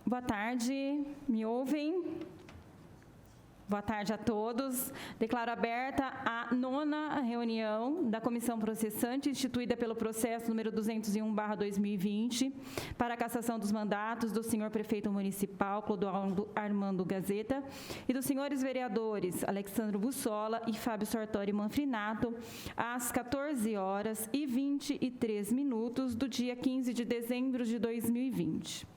Boa tarde, me ouvem? Boa tarde a todos. Declaro aberta a 9ª reunião da Comissão Processante, instituída pelo processo número 201/2020, para a cassação dos mandatos do senhor Prefeito Municipal, Clodoaldo Armando Gazeta, e dos senhores vereadores Alexandro Bussola e Fábio Sartori Manfrinato, às 14h23 do dia 15 de dezembro de 2020.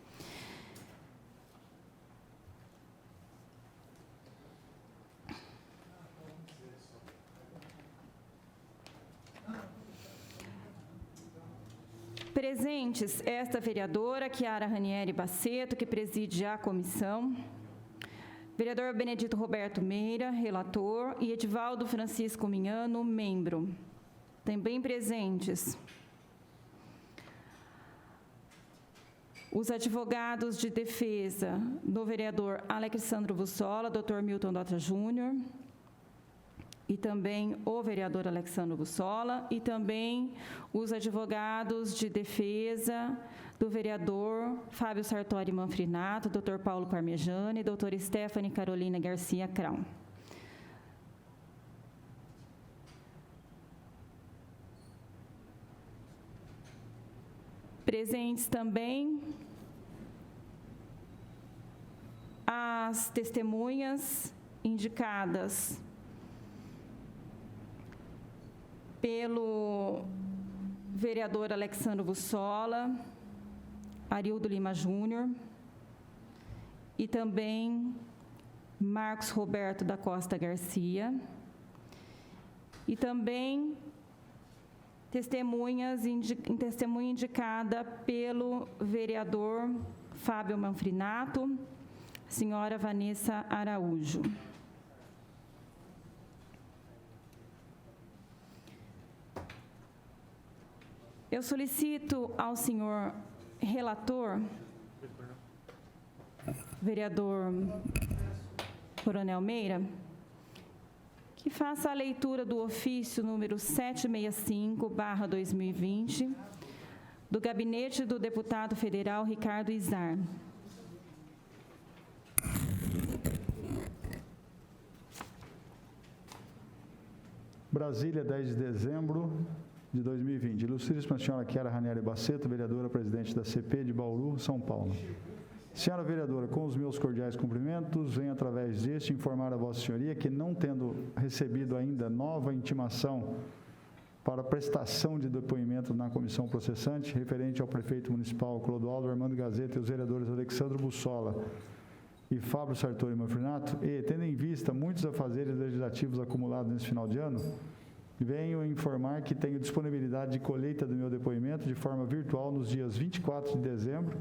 Presentes, esta vereadora, Chiara Ranieri Baceto, que preside a comissão, vereador Benedito Roberto Meira, relator, e Edivaldo Francisco Minhano, membro. Também presentes, os advogados de defesa do vereador Alexandro Bussola, Dr. Milton Dota Júnior, e também o vereador Alexandro Bussola, e também os advogados de defesa do vereador Fábio Sartori Manfrinato, Dr. Paulo Parmegiani e doutora Stephanie Carolina Garcia Crown. Presentes também as testemunhas indicadas pelo vereador Alexandro Bussola, Arildo Lima Júnior, e também Marcos Roberto da Costa Garcia, e também testemunha indicada pelo vereador Fábio Manfrinato, senhora Vanessa Araújo. Eu solicito ao senhor relator, vereador Coronel Meira, que faça a leitura do ofício número 765/2020, do gabinete do deputado federal Ricardo Izar. Brasília, 10 de dezembro de 2020. Ilustríssima senhora Chiara Ranieri Baceto, vereadora presidente da CP de Bauru, São Paulo. Senhora vereadora, com os meus cordiais cumprimentos, venho através deste informar a vossa senhoria que, não tendo recebido ainda nova intimação para prestação de depoimento na comissão processante, referente ao prefeito municipal Clodoaldo Armando Gazeta e os vereadores Alexandro Bussola e Fábio Sartori Manfrinato, e tendo em vista muitos afazeres legislativos acumulados nesse final de ano, venho informar que tenho disponibilidade de colheita do meu depoimento de forma virtual nos dias 24 de dezembro,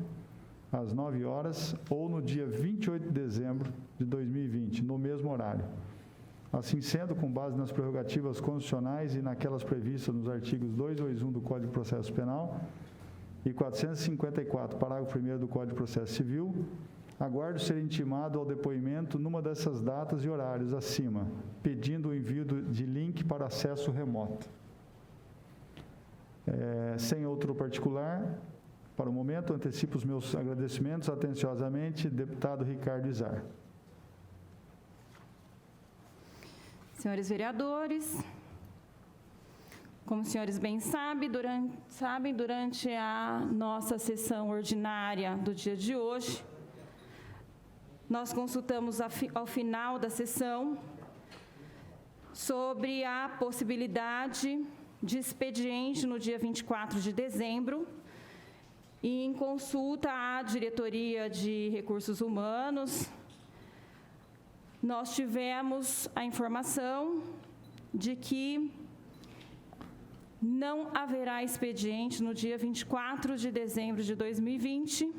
às 9 horas, ou no dia 28 de dezembro de 2020, no mesmo horário. Assim sendo, com base nas prerrogativas constitucionais e naquelas previstas nos artigos 221 do Código de Processo Penal e 454, parágrafo 1º do Código de Processo Civil, aguardo ser intimado ao depoimento numa dessas datas e horários acima, pedindo o envio de link para acesso remoto. Sem outro particular, para o momento, antecipo os meus agradecimentos atenciosamente, deputado Ricardo Izar. Senhores vereadores, como os senhores bem sabem, durante a nossa sessão ordinária do dia de hoje, nós consultamos ao final da sessão sobre a possibilidade de expediente no dia 24 de dezembro, e em consulta à Diretoria de Recursos Humanos, nós tivemos a informação de que não haverá expediente no dia 24 de dezembro de 2020,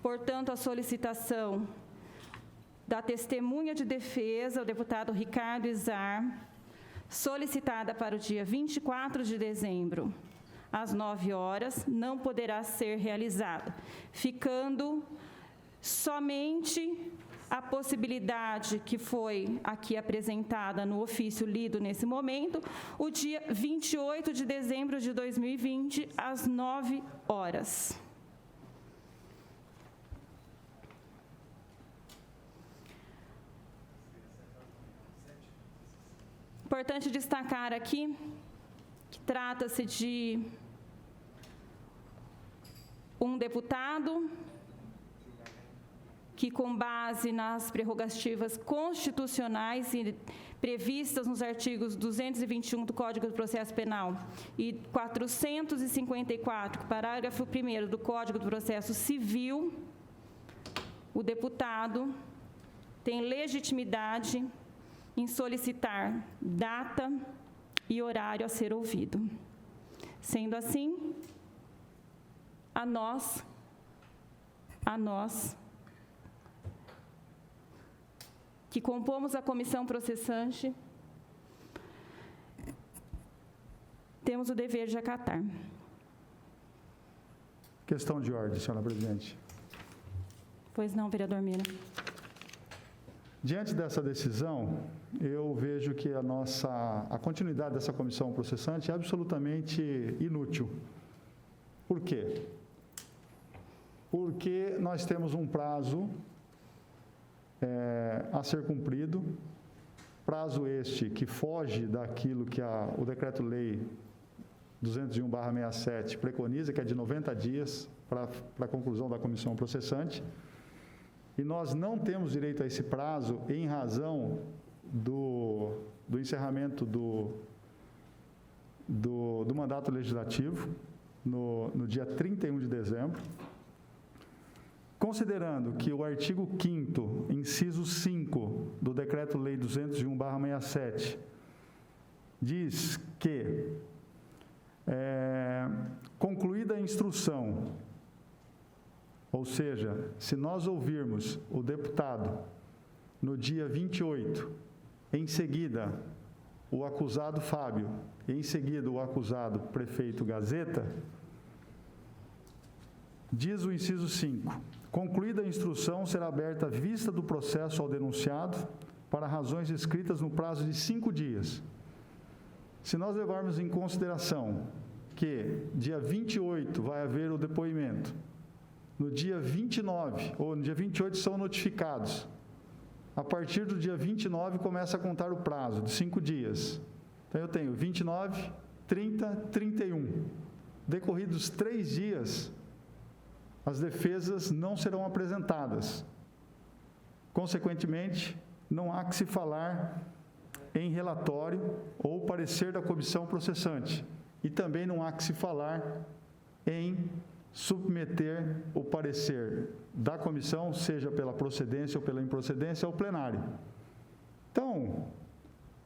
portanto, a solicitação da testemunha de defesa, o deputado Ricardo Izar, solicitada para o dia 24 de dezembro, às 9 horas, não poderá ser realizada, ficando somente a possibilidade que foi aqui apresentada no ofício lido nesse momento, o dia 28 de dezembro de 2020, às 9 horas. Importante destacar aqui que trata-se de um deputado que, com base nas prerrogativas constitucionais e previstas nos artigos 221 do Código do Processo Penal e 454, parágrafo 1º do Código do Processo Civil, o deputado tem legitimidade em solicitar data e horário a ser ouvido. Sendo assim, a nós, que compomos a comissão processante, temos o dever de acatar. Questão de ordem, senhora presidente. Pois não, vereador Mira. Diante dessa decisão, eu vejo que a continuidade dessa comissão processante é absolutamente inútil. Por quê? Porque nós temos um prazo a ser cumprido, prazo este que foge daquilo que o Decreto-Lei 201/67 preconiza, que é de 90 dias para a conclusão da comissão processante, e nós não temos direito a esse prazo em razão do encerramento do mandato legislativo no dia 31 de dezembro. Considerando que o artigo 5º, inciso 5 do Decreto-Lei 201/67 diz que, concluída a instrução, ou seja, se nós ouvirmos o deputado no dia 28, em seguida o acusado Fábio, e em seguida o acusado prefeito Gazeta, diz o inciso 5, concluída a instrução, será aberta a vista do processo ao denunciado para razões escritas no prazo de 5 dias. Se nós levarmos em consideração que dia 28 vai haver o depoimento, no dia 29 ou no dia 28 são notificados, a partir do dia 29 começa a contar o prazo de 5 dias. Então eu tenho 29, 30, 31. Decorridos 3 dias, as defesas não serão apresentadas. Consequentemente, não há que se falar em relatório ou parecer da comissão processante. E também não há que se falar em submeter o parecer da comissão, seja pela procedência ou pela improcedência, ao plenário. Então,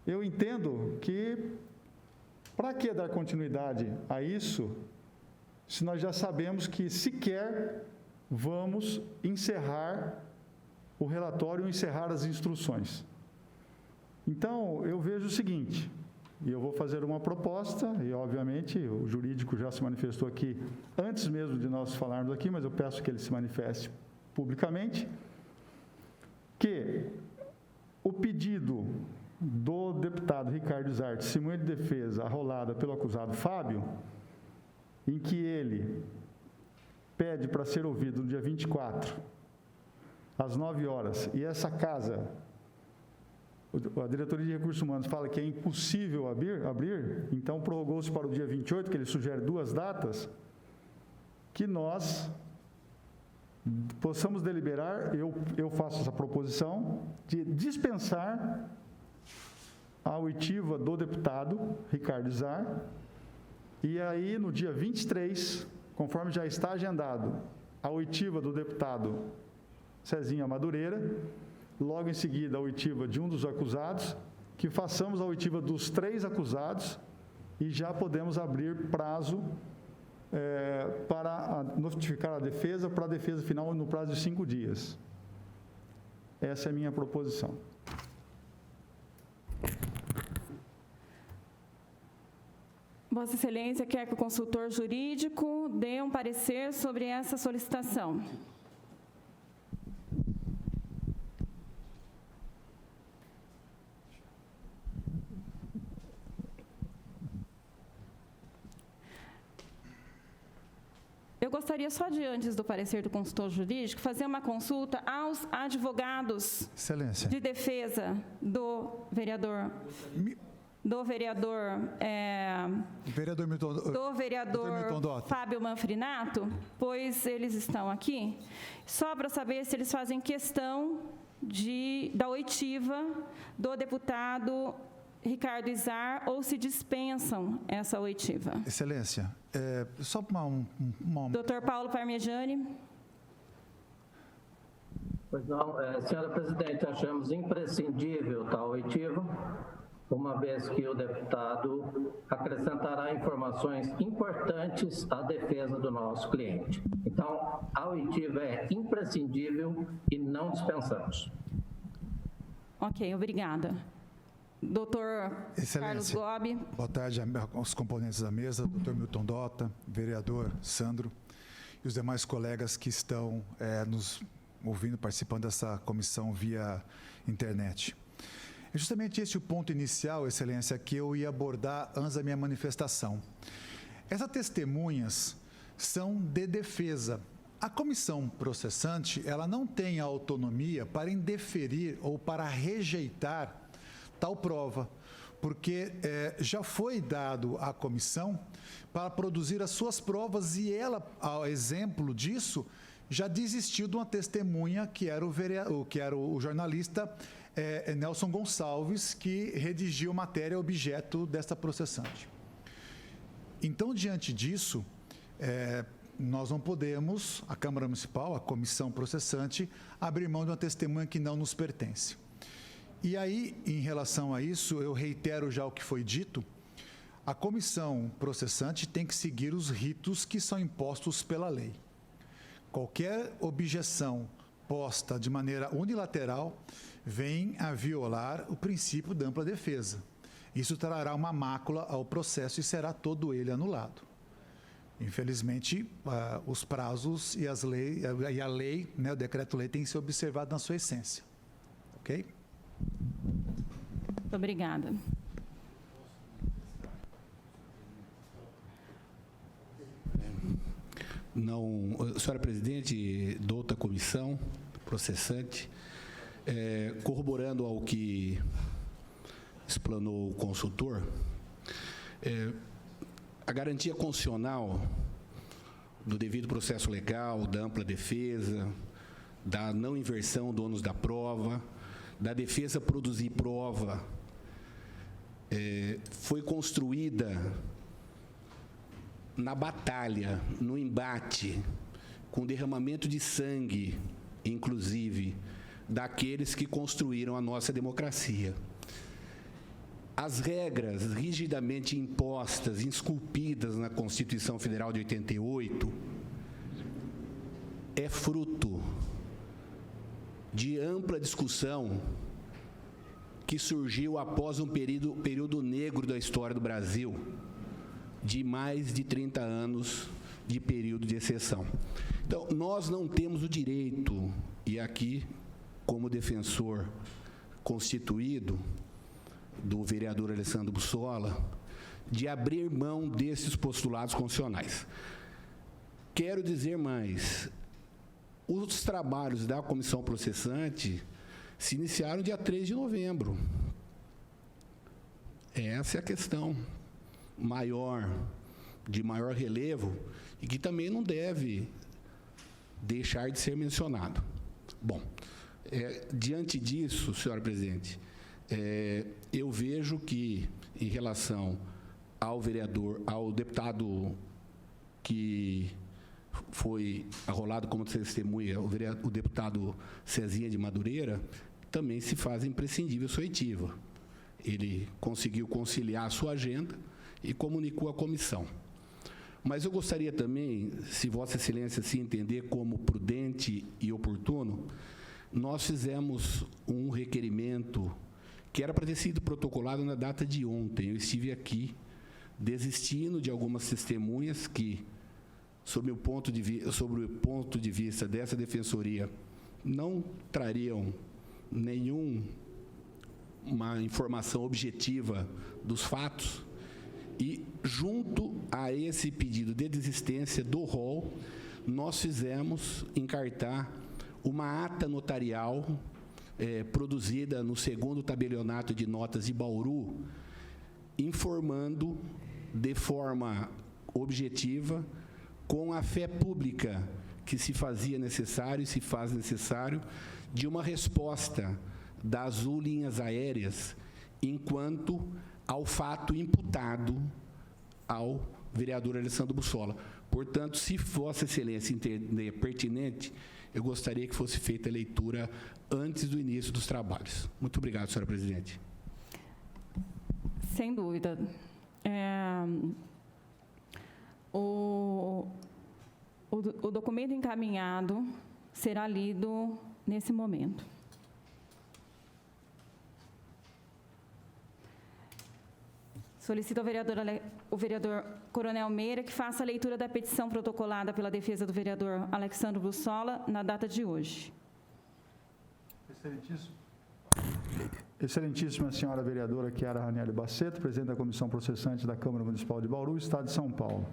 eu entendo que, para que dar continuidade a isso, se nós já sabemos que sequer vamos encerrar o relatório, encerrar as instruções. Então, eu vejo o seguinte, e eu vou fazer uma proposta, e obviamente o jurídico já se manifestou aqui, antes mesmo de nós falarmos aqui, mas eu peço que ele se manifeste publicamente, que o pedido do deputado Ricardo Zarte, testemunha de defesa arrolada pelo acusado Fábio, em que ele pede para ser ouvido no dia 24, às 9 horas, e essa casa, a Diretoria de Recursos Humanos fala que é impossível abrir, então prorrogou-se para o dia 28, que ele sugere 2 datas, que nós possamos deliberar, eu faço essa proposição, de dispensar a oitiva do deputado Ricardo Zarte, e aí, no dia 23, conforme já está agendado, a oitiva do deputado Cezinha Madureira, logo em seguida a oitiva de um dos acusados, que façamos a oitiva dos 3 acusados e já podemos abrir prazo para notificar a defesa, para a defesa final no prazo de 5 dias. Essa é a minha proposição. Vossa Excelência quer que o consultor jurídico dê um parecer sobre essa solicitação. Eu gostaria só de, antes do parecer do consultor jurídico, fazer uma consulta aos advogados Excelência. de defesa do vereador do vereador Milton Dota. Fábio Manfrinato, pois eles estão aqui, só para saber se eles fazem questão da oitiva do deputado Ricardo Izar ou se dispensam essa oitiva. Excelência, só Dr. Paulo Parmegiani. Pois não, senhora presidente, achamos imprescindível tal oitiva, uma vez que o deputado acrescentará informações importantes à defesa do nosso cliente. Então, a oitiva é imprescindível e não dispensamos. Ok, obrigada. Doutor Carlos Gobi. Boa tarde aos componentes da mesa, doutor Milton Dota, vereador Sandro e os demais colegas que estão nos ouvindo, participando dessa comissão via internet. É justamente esse o ponto inicial, Excelência, que eu ia abordar antes da minha manifestação. Essas testemunhas são de defesa. A comissão processante, ela não tem a autonomia para indeferir ou para rejeitar tal prova, porque já foi dado à comissão para produzir as suas provas e ela, ao exemplo disso, já desistiu de uma testemunha que era o jornalista Nelson Gonçalves, que redigiu matéria objeto desta processante. Então, diante disso, nós não podemos, a Câmara Municipal, a comissão processante, abrir mão de uma testemunha que não nos pertence. E aí, em relação a isso, eu reitero já o que foi dito, a comissão processante tem que seguir os ritos que são impostos pela lei. Qualquer objeção posta de maneira unilateral vem a violar o princípio da ampla defesa. Isso trará uma mácula ao processo e será todo ele anulado. Infelizmente, os prazos e a lei, né, o decreto-lei, tem que ser observado na sua essência. Ok? Muito obrigada. Senhora presidente, douta comissão processante, corroborando ao que explanou o consultor, a garantia constitucional do devido processo legal, da ampla defesa, da não inversão do ônus da prova, da defesa produzir prova, foi construída na batalha, no embate, com derramamento de sangue, inclusive, daqueles que construíram a nossa democracia. As regras rigidamente impostas, esculpidas na Constituição Federal de 88, é fruto de ampla discussão que surgiu após um período negro da história do Brasil, de mais de 30 anos de período de exceção. Então, nós não temos o direito, e aqui, como defensor constituído do vereador Alessandro Bussola, de abrir mão desses postulados constitucionais. Quero dizer mais, os trabalhos da comissão processante se iniciaram dia 3 de novembro. Essa é a questão de maior relevo e que também não deve deixar de ser mencionado. Bom, diante disso, senhora presidente, eu vejo que, em relação ao deputado que foi arrolado como testemunha, o deputado Cezinha de Madureira, também se faz imprescindível sua oitiva. Ele conseguiu conciliar a sua agenda e comunicou à comissão. Mas eu gostaria também, se Vossa Excelência se entender como prudente e oportuno, nós fizemos um requerimento que era para ter sido protocolado na data de ontem. Eu estive aqui desistindo de algumas testemunhas que, sobre o ponto de vista dessa defensoria, não trariam nenhuma informação objetiva dos fatos. E, junto a esse pedido de desistência do rol, nós fizemos encartar uma ata notarial produzida no 2º tabelionato de notas de Bauru, informando de forma objetiva, com a fé pública que se fazia necessário e se faz necessário, de uma resposta da Azul Linhas Aéreas enquanto ao fato imputado ao vereador Alessandro Bussola. Portanto, se Vossa Excelência entender pertinente, eu gostaria que fosse feita a leitura antes do início dos trabalhos. Muito obrigado, senhora presidente. Sem dúvida. O documento encaminhado será lido nesse momento. Solicito ao vereador Coronel Meira que faça a leitura da petição protocolada pela defesa do vereador Alessandro Bussola na data de hoje. Excelentíssima senhora vereadora Chiara Ranieri Bassetto, presidente da Comissão Processante da Câmara Municipal de Bauru, Estado de São Paulo.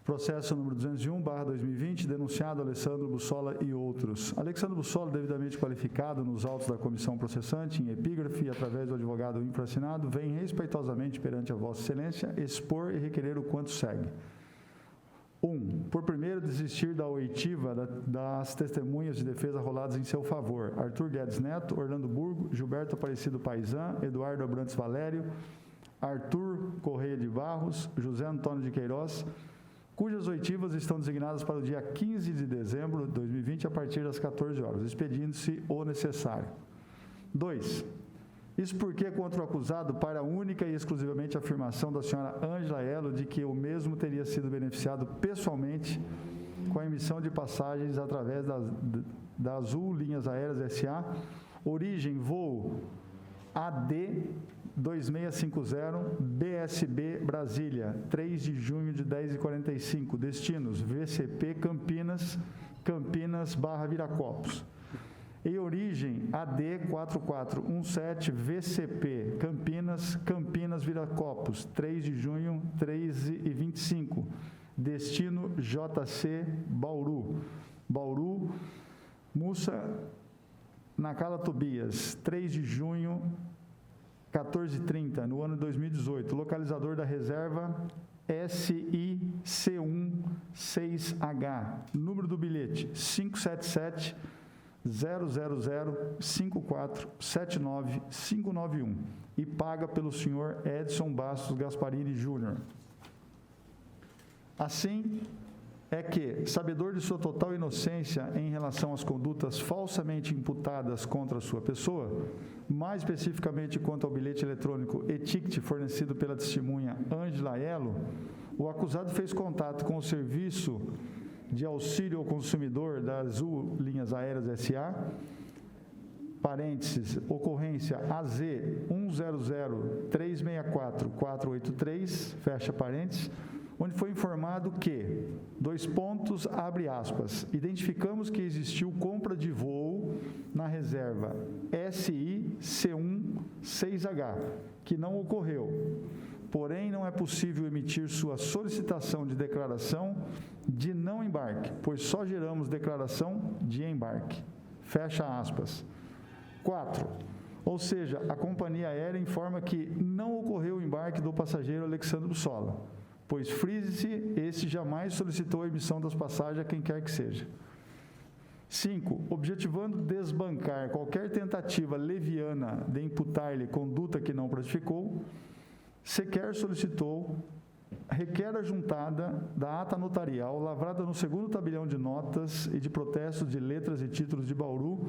Processo número 201/2020, denunciado Alessandro Bussola e outros. Alessandro Bussola, devidamente qualificado nos autos da comissão processante, em epígrafe e através do advogado infraassinado, vem respeitosamente perante a Vossa Excelência expor e requerer o quanto segue. 1. Por primeiro, desistir da oitiva das testemunhas de defesa roladas em seu favor. Arthur Guedes Neto, Orlando Burgo, Gilberto Aparecido Paisan, Eduardo Abrantes Valério, Arthur Correia de Barros, José Antônio de Queiroz, cujas oitivas estão designadas para o dia 15 de dezembro de 2020, a partir das 14 horas, expedindo-se o necessário. 2. Isso porque, contra o acusado, para a única e exclusivamente a afirmação da senhora Ângela Elo de que o mesmo teria sido beneficiado pessoalmente com a emissão de passagens através da Azul Linhas Aéreas S.A., origem voo AD 2650, BSB Brasília, 3 de junho de 10h45, destinos VCP Campinas, Campinas/Viracopos. E origem AD 4417, VCP Campinas, Campinas/Viracopos, 3 de junho, 13h25, destino JC Bauru, Bauru, Mussa Nakala Tobias, 3 de junho, 14h30, no ano de 2018, localizador da reserva SIC16H, número do bilhete 577-000-5479-591 e paga pelo senhor Edson Bastos Gasparini Júnior. Assim, é que, sabedor de sua total inocência em relação às condutas falsamente imputadas contra a sua pessoa, mais especificamente quanto ao bilhete eletrônico e ticket fornecido pela testemunha Ângela Elo, o acusado fez contato com o Serviço de Auxílio ao Consumidor da Azul Linhas Aéreas S.A., parênteses, ocorrência AZ 100-364-483, fecha parênteses, onde foi informado que, abre aspas, identificamos que existiu compra de voo na reserva SIC16H, que não ocorreu. Porém, não é possível emitir sua solicitação de declaração de não embarque, pois só geramos declaração de embarque. Fecha aspas. 4. Ou seja, a companhia aérea informa que não ocorreu o embarque do passageiro Alessandro Bussola, pois frise-se, este jamais solicitou a emissão das passagens a quem quer que seja. 5. Objetivando desbancar qualquer tentativa leviana de imputar-lhe conduta que não praticou, sequer solicitou, requer a juntada da ata notarial lavrada no 2º tabelião de notas e de protestos de letras e títulos de Bauru,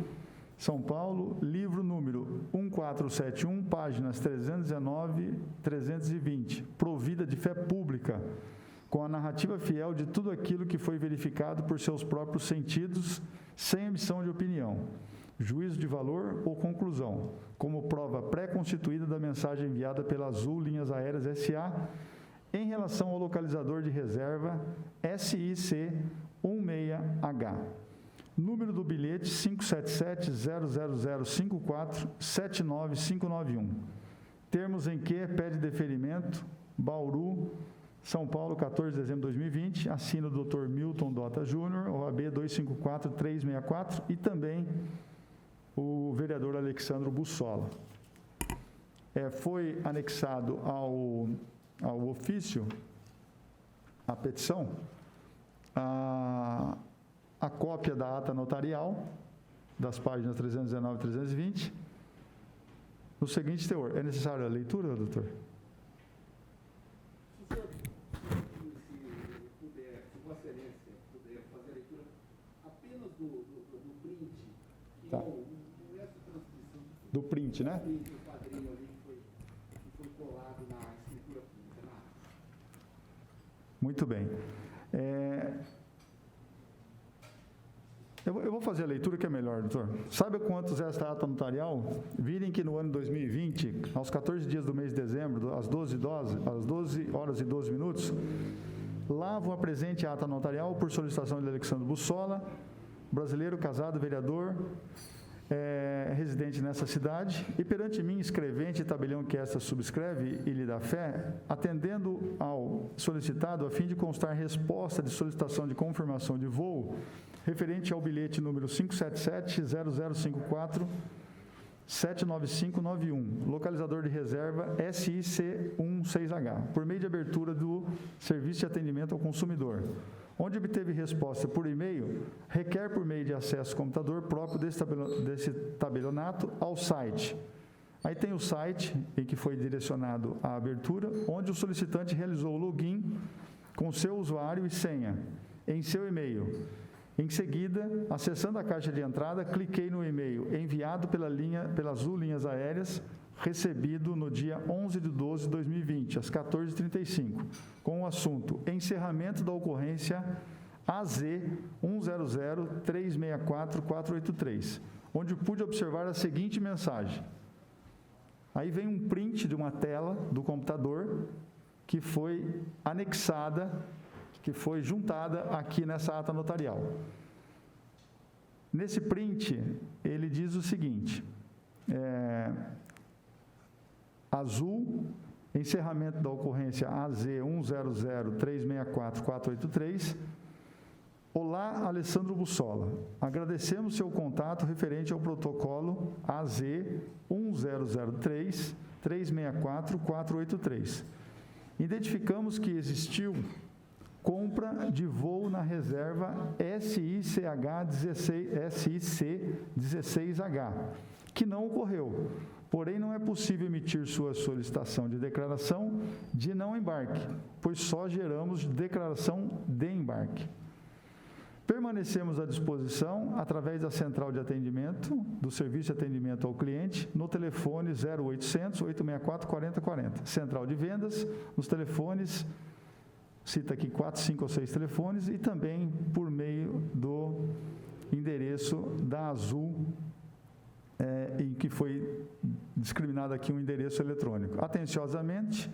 São Paulo, livro número 1471, páginas 319 e 320, provida de fé pública, com a narrativa fiel de tudo aquilo que foi verificado por seus próprios sentidos, sem emissão de opinião, juízo de valor ou conclusão, como prova pré-constituída da mensagem enviada pela Azul Linhas Aéreas S.A. em relação ao localizador de reserva SIC16H. Número do bilhete 577-000-54-79591. Termos em que pede deferimento, Bauru, São Paulo, 14 de dezembro de 2020, assina o Dr. Milton Dota Júnior, OAB 254364, e também o vereador Alessandro Bussola. foi anexado ao ofício, a petição, a cópia da ata notarial, das páginas 319 e 320, no seguinte teor. É necessária a leitura, doutor? Se Vossa Excelência puder fazer a leitura apenas do print, que tá. Não é essa transcrição Do print, né? do quadrinho ali que foi colado na escritura pública, na ata. Muito bem. Eu vou fazer a leitura que é melhor, doutor. Sabe quantos é esta ata notarial? Virem que no ano 2020, aos 14 dias do mês de dezembro, às 12 horas e 12 minutos, lavam a presente ata notarial por solicitação de Alexandre Bussola, brasileiro, casado, vereador, residente nessa cidade, e perante mim, escrevente e tabelião que esta subscreve e lhe dá fé, atendendo ao solicitado a fim de constar resposta de solicitação de confirmação de voo referente ao bilhete número 577-0054-79591, localizador de reserva SIC16H, por meio de abertura do Serviço de Atendimento ao Consumidor, onde obteve resposta por e-mail, requer por meio de acesso ao computador próprio desse tabelionato ao site. Aí tem o site em que foi direcionado a abertura, onde o solicitante realizou o login com seu usuário e senha em seu e-mail. Em seguida, acessando a caixa de entrada, cliquei no e-mail enviado pela Azul Linhas Aéreas, recebido no dia 11 de 12 de 2020, às 14h35, com o assunto encerramento da ocorrência AZ 100364483, onde pude observar a seguinte mensagem. Aí vem um print de uma tela do computador que foi anexada, que foi juntada aqui nessa ata notarial. Nesse print, ele diz o seguinte, Azul, encerramento da ocorrência AZ 100364483, olá, Alessandro Bussola, agradecemos seu contato referente ao protocolo AZ 1003-364-483. Identificamos que existiu compra de voo na reserva SIC16H, que não ocorreu. Porém, não é possível emitir sua solicitação de declaração de não embarque, pois só geramos declaração de embarque. Permanecemos à disposição através da central de atendimento, do Serviço de Atendimento ao Cliente, no telefone 0800 864 4040. Central de vendas, nos telefones, cita aqui 4, 5 ou 6 telefones, e também por meio do endereço da Azul, em que foi discriminado aqui um endereço eletrônico. Atenciosamente,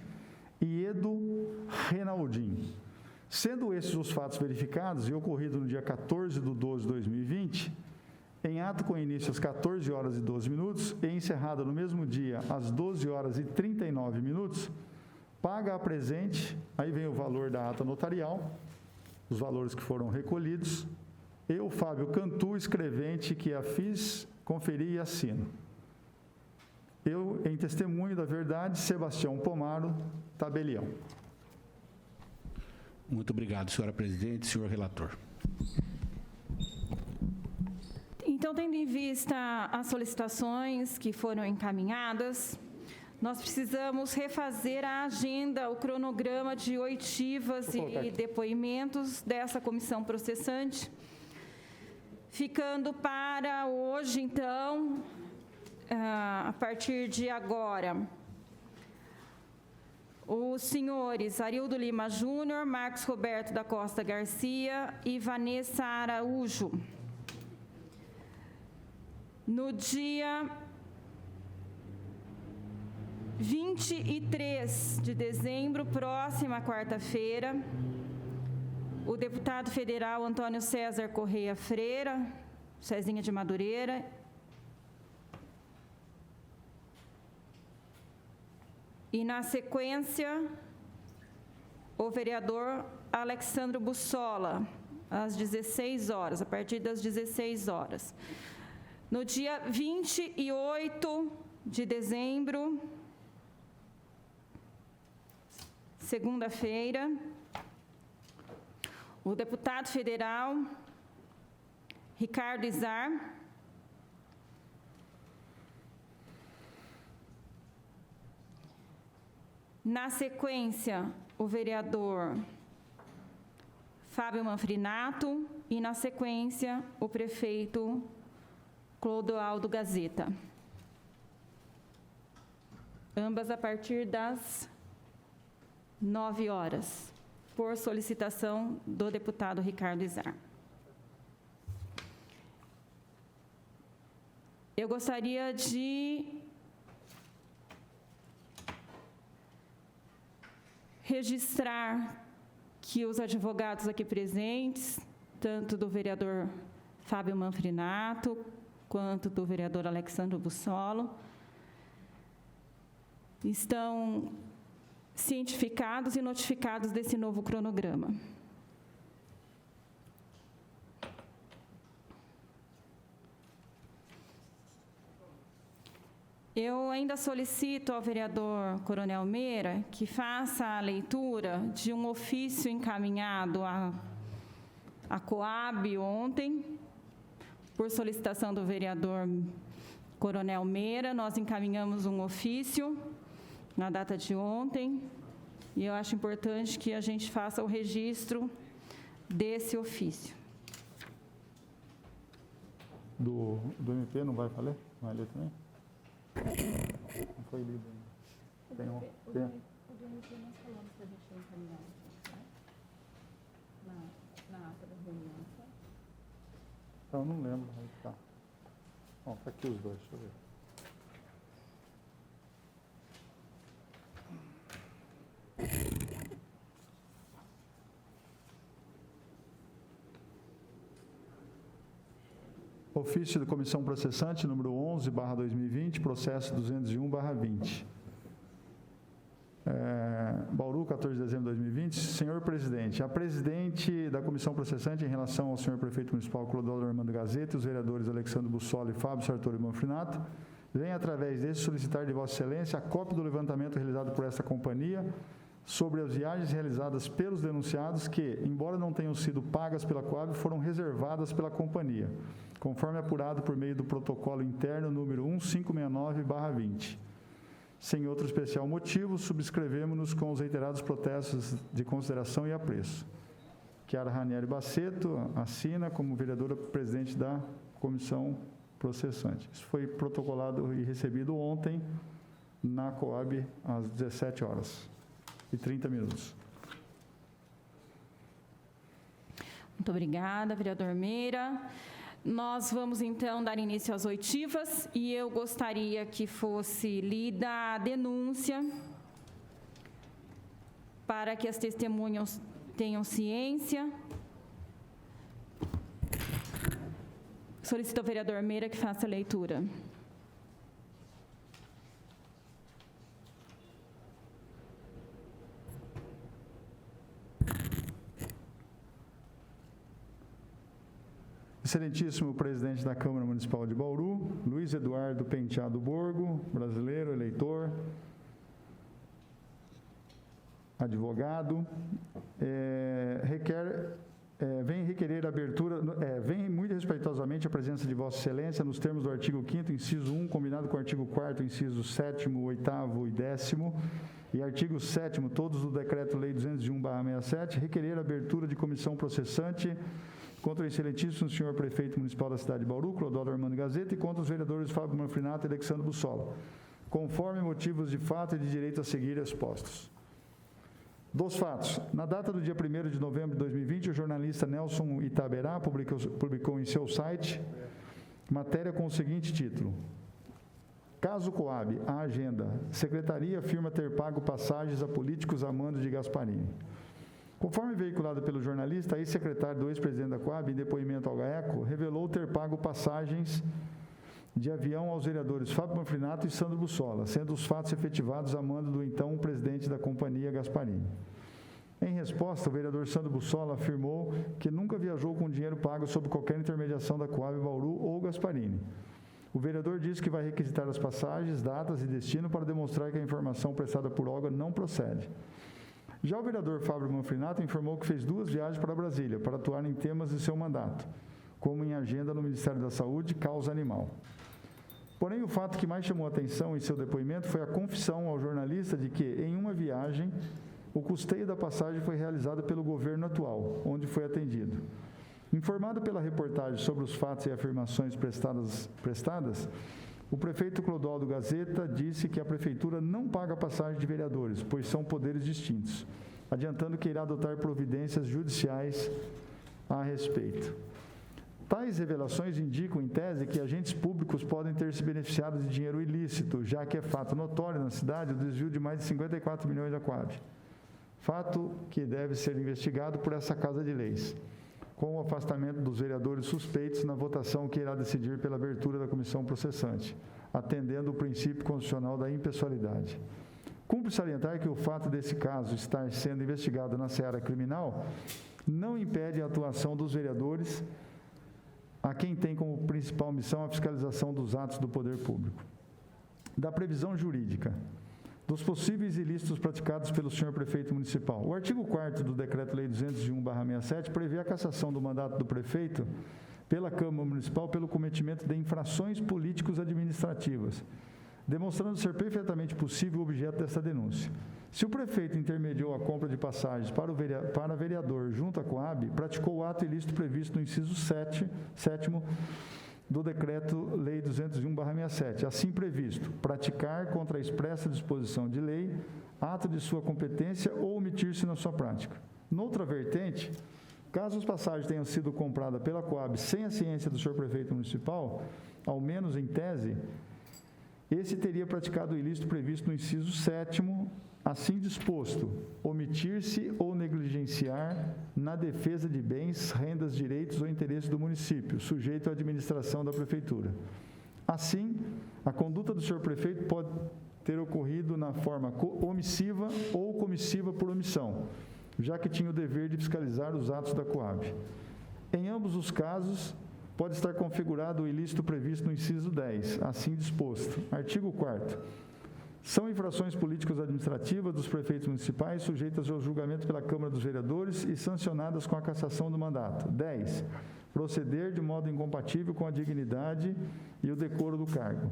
Iedo Renaldin. Sendo esses os fatos verificados e ocorrido no dia 14 de 12 de 2020, em ato com início às 14 horas e 12 minutos e encerrada no mesmo dia às 12 horas e 39 minutos, paga a presente, aí vem o valor da ata notarial, os valores que foram recolhidos, eu, Fábio Cantu, escrevente, que a fiz, conferi e assino. Eu, em testemunho da verdade, Sebastião Pomaro, tabelião. Muito obrigado, senhora presidente, senhor relator. Então, tendo em vista as solicitações que foram encaminhadas, nós precisamos refazer a agenda, o cronograma de oitivas e depoimentos dessa comissão processante, ficando para hoje, então, a partir de agora, os senhores Arildo Lima Júnior, Marcos Roberto da Costa Garcia e Vanessa Araújo. No dia 23 de dezembro, próxima quarta-feira, o deputado federal Antônio César Correia Freira, Cezinha de Madureira, e na sequência, o vereador Alexandre Bussola, às 16 horas, a partir das 16 horas. No dia 28 de dezembro, segunda-feira, o deputado federal Ricardo Izar, na sequência, o vereador Fábio Manfrinato e, na sequência, o prefeito Clodoaldo Gazeta. Ambas a partir das 9 horas, por solicitação do deputado Ricardo Izar. Eu gostaria de registrar que os advogados aqui presentes, tanto do vereador Fábio Manfrinato, quanto do vereador Alexandre Bussolo, estão cientificados e notificados desse novo cronograma. Eu ainda solicito ao vereador Coronel Meira que faça a leitura de um ofício encaminhado à Coab ontem, por solicitação do vereador Coronel Meira. Nós encaminhamos um ofício na data de ontem, e eu acho importante que a gente faça o registro desse ofício. Do MP não vai ler? Vai ler também? Não foi lido ainda. Tem um. O do MP nós falamos que a gente ia encaminhar, na ata da reunião. Eu não lembro. Tá. Bom, tá aqui os dois, deixa eu ver. Ofício da Comissão Processante, número 11/2020, processo 201/20. Bauru, 14 de dezembro de 2020. Senhor Presidente, a presidente da Comissão Processante, em relação ao senhor Prefeito Municipal Clodoaldo Armando Gazeta e os vereadores Alexandre Bussolo e Fábio Sartori Manfrinato, vem, através desse, solicitar de Vossa Excelência a cópia do levantamento realizado por esta companhia sobre as viagens realizadas pelos denunciados que, embora não tenham sido pagas pela Coab, foram reservadas pela companhia, conforme apurado por meio do protocolo interno número 1569/20. Sem outro especial motivo, subscrevemos-nos com os reiterados protestos de consideração e apreço. Chiara Ranieri Basseto assina como vereadora presidente da comissão processante. Isso foi protocolado e recebido ontem na Coab às 17h30. Muito obrigada, vereador Meira. Nós vamos, então, dar início às oitivas, e eu gostaria que fosse lida a denúncia para que as testemunhas tenham ciência. Solicito ao vereador Meira que faça a leitura. Excelentíssimo presidente da Câmara Municipal de Bauru, Luiz Eduardo Penteado Borgo, brasileiro, eleitor, advogado, vem requerer a abertura, vem muito respeitosamente a presença de Vossa Excelência nos termos do artigo 5º, inciso 1, combinado com o artigo 4º, inciso 7º, 8º e 10º, e artigo 7º, todos do Decreto-Lei 201/67, requerer a abertura de comissão processante contra o excelentíssimo senhor Prefeito Municipal da cidade de Bauru, Clodoaldo Armando Gazeta, e contra os vereadores Fábio Manfrinato e Alexandre Bussolo, conforme motivos de fato e de direito a seguir expostos. Dos fatos, na data do dia 1º de novembro de 2020, o jornalista Nelson Itaberá publicou em seu site matéria com o seguinte título: Caso Coab, a agenda. Secretaria afirma ter pago passagens a políticos a mando de Gasparini. Conforme veiculado pelo jornalista, a ex-secretário do ex-presidente da Coab, em depoimento ao GAECO, revelou ter pago passagens de avião aos vereadores Fábio Manfrinato e Sandro Bussola, sendo os fatos efetivados a mando do então presidente da companhia, Gasparini. Em resposta, o vereador Sandro Bussola afirmou que nunca viajou com dinheiro pago sob qualquer intermediação da Coab Bauru ou Gasparini. O vereador disse que vai requisitar as passagens, datas e destino para demonstrar que a informação prestada por Olga não procede. Já o vereador Fábio Manfrinato informou que fez 2 viagens para Brasília para atuar em temas de seu mandato, como em agenda no Ministério da Saúde, causa animal. Porém, o fato que mais chamou a atenção em seu depoimento foi a confissão ao jornalista de que, em uma viagem, o custeio da passagem foi realizado pelo governo atual, onde foi atendido. Informado pela reportagem sobre os fatos e afirmações prestadas, o prefeito Clodoaldo Gazeta disse que a prefeitura não paga passagem de vereadores, pois são poderes distintos, adiantando que irá adotar providências judiciais a respeito. Tais revelações indicam, em tese, que agentes públicos podem ter se beneficiado de dinheiro ilícito, já que é fato notório na cidade o desvio de mais de 54 milhões da Coab. Fato que deve ser investigado por essa Casa de Leis, com o afastamento dos vereadores suspeitos na votação que irá decidir pela abertura da comissão processante, atendendo o princípio constitucional da impessoalidade. Cumpre salientar que o fato desse caso estar sendo investigado na seara criminal não impede a atuação dos vereadores, a quem tem como principal missão a fiscalização dos atos do poder público. Da previsão jurídica dos possíveis ilícitos praticados pelo senhor prefeito municipal. O artigo 4º do Decreto-Lei 201/67 prevê a cassação do mandato do prefeito pela Câmara Municipal pelo cometimento de infrações políticos-administrativas, demonstrando ser perfeitamente possível o objeto dessa denúncia. Se o prefeito intermediou a compra de passagens para vereador junto à Coab, praticou o ato ilícito previsto no inciso 7º do Decreto-Lei 201/67, assim previsto, praticar contra a expressa disposição de lei, ato de sua competência ou omitir-se na sua prática. Noutra vertente, caso as passagens tenham sido compradas pela Coab sem a ciência do senhor prefeito municipal, ao menos em tese, esse teria praticado o ilícito previsto no inciso 7º, assim disposto, omitir-se ou negligenciar na defesa de bens, rendas, direitos ou interesses do município, sujeito à administração da prefeitura. Assim, a conduta do senhor prefeito pode ter ocorrido na forma omissiva ou comissiva por omissão, já que tinha o dever de fiscalizar os atos da Coab. Em ambos os casos, pode estar configurado o ilícito previsto no inciso 10, assim disposto. Artigo 4º. São infrações políticas administrativas dos prefeitos municipais sujeitas ao julgamento pela Câmara dos Vereadores e sancionadas com a cassação do mandato. 10. Proceder de modo incompatível com a dignidade e o decoro do cargo.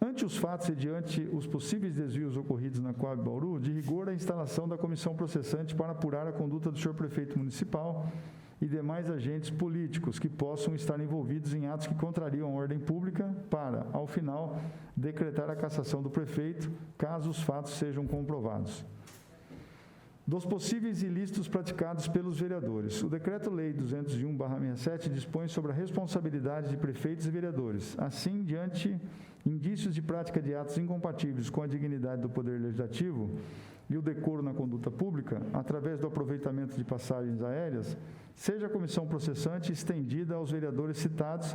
Ante os fatos e diante os possíveis desvios ocorridos na Coab Bauru, de rigor a instalação da comissão processante para apurar a conduta do senhor prefeito municipal e demais agentes políticos que possam estar envolvidos em atos que contrariam a ordem pública para, ao final, decretar a cassação do prefeito, caso os fatos sejam comprovados. Dos possíveis ilícitos praticados pelos vereadores, o Decreto-Lei 201/67 dispõe sobre a responsabilidade de prefeitos e vereadores. Assim, diante indícios de prática de atos incompatíveis com a dignidade do Poder Legislativo e o decoro na conduta pública, através do aproveitamento de passagens aéreas, seja a comissão processante estendida aos vereadores citados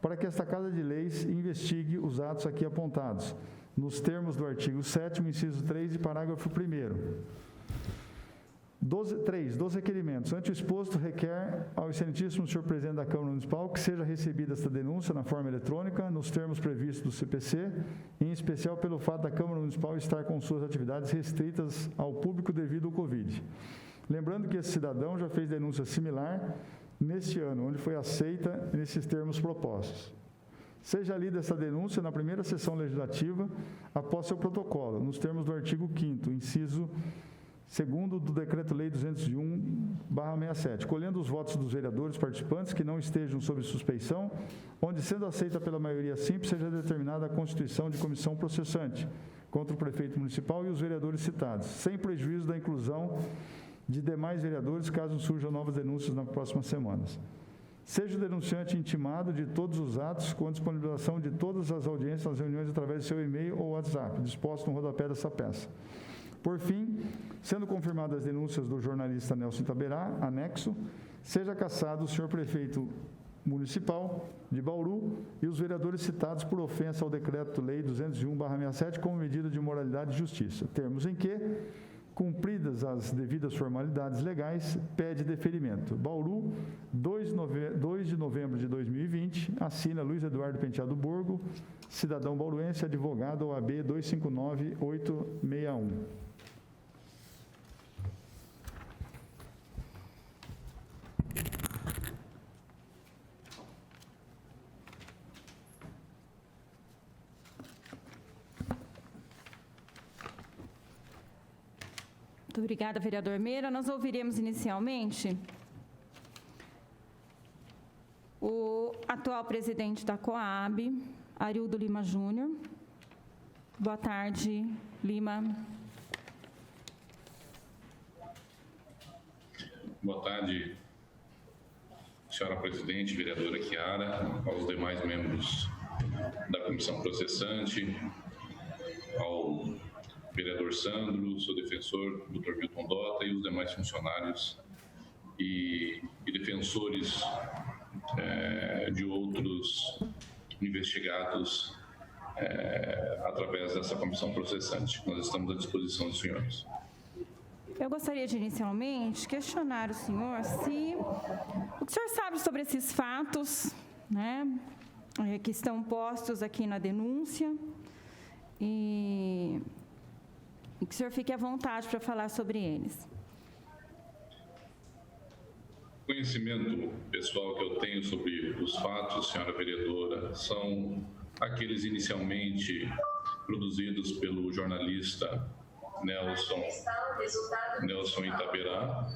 para que esta Casa de Leis investigue os atos aqui apontados, nos termos do artigo 7º, inciso 3 e parágrafo 1º. 3. Dos requerimentos. Ante o exposto, requer ao excelentíssimo senhor presidente da Câmara Municipal que seja recebida esta denúncia na forma eletrônica, nos termos previstos do CPC, em especial pelo fato da Câmara Municipal estar com suas atividades restritas ao público devido ao Covid. Lembrando que esse cidadão já fez denúncia similar neste ano, onde foi aceita nesses termos propostos. Seja lida essa denúncia na primeira sessão legislativa, após seu protocolo, nos termos do artigo 5º, inciso 2º do Decreto-Lei 201/67, colhendo os votos dos vereadores participantes que não estejam sob suspeição, onde, sendo aceita pela maioria simples, seja determinada a constituição de comissão processante contra o prefeito municipal e os vereadores citados, sem prejuízo da inclusão de demais vereadores, caso surjam novas denúncias nas próximas semanas. Seja o denunciante intimado de todos os atos, com a disponibilização de todas as audiências nas reuniões através de seu e-mail ou WhatsApp, disposto no rodapé dessa peça. Por fim, sendo confirmadas as denúncias do jornalista Nelson Taberá, anexo, seja cassado o senhor prefeito municipal de Bauru e os vereadores citados por ofensa ao Decreto-Lei 201/67 como medida de moralidade e justiça, termos em que, cumpridas as devidas formalidades legais, pede deferimento. Bauru, 2 de novembro de 2020, assina Luiz Eduardo Penteado Borgo, cidadão bauruense, advogado OAB 259861. Muito obrigada, vereador Meira. Nós ouviremos inicialmente o atual presidente da Coab, Arildo Lima Júnior. Boa tarde, Lima. Boa tarde, senhora presidente, vereadora Chiara, aos demais membros da comissão processante, ao vereador Sandro, seu defensor, Dr. Milton Dota, e os demais funcionários e defensores de outros investigados através dessa comissão processante. Nós estamos à disposição dos senhores. Eu gostaria de, inicialmente, questionar o senhor se o que o senhor sabe sobre esses fatos, né, que estão postos aqui na denúncia, e que o senhor fique à vontade para falar sobre eles. O conhecimento pessoal que eu tenho sobre os fatos, senhora vereadora, são aqueles inicialmente produzidos pelo jornalista Nelson Itaberá,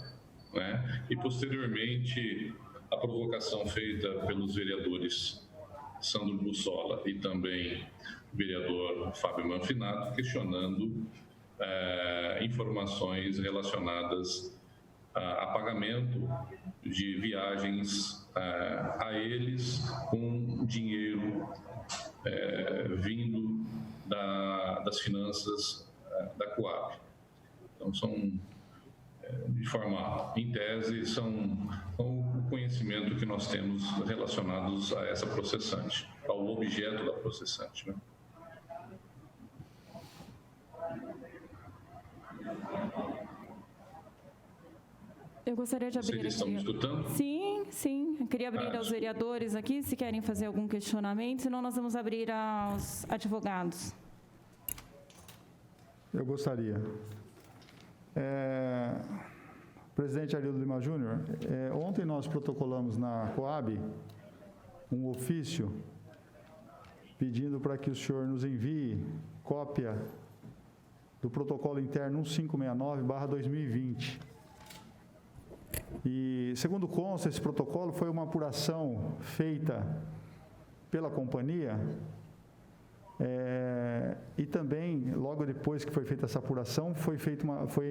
né? E posteriormente a provocação feita pelos vereadores Sandro Bussola e também o vereador Fábio Manfinato, questionando informações relacionadas a pagamento de viagens a eles com dinheiro vindo das finanças da Coab. Então, são, de forma, em tese, são o conhecimento que nós temos relacionados a essa processante, ao objeto da processante, né? Eu gostaria de abrir Vocês estão me escutando? Sim, sim. Eu queria abrir aos vereadores aqui, se querem fazer algum questionamento, senão nós vamos abrir aos advogados. Eu gostaria. Presidente Arildo Lima Júnior, ontem nós protocolamos na Coab um ofício pedindo para que o senhor nos envie cópia do protocolo interno 1569/2020. E, segundo consta, esse protocolo foi uma apuração feita pela companhia e também, logo depois que foi feita essa apuração, foi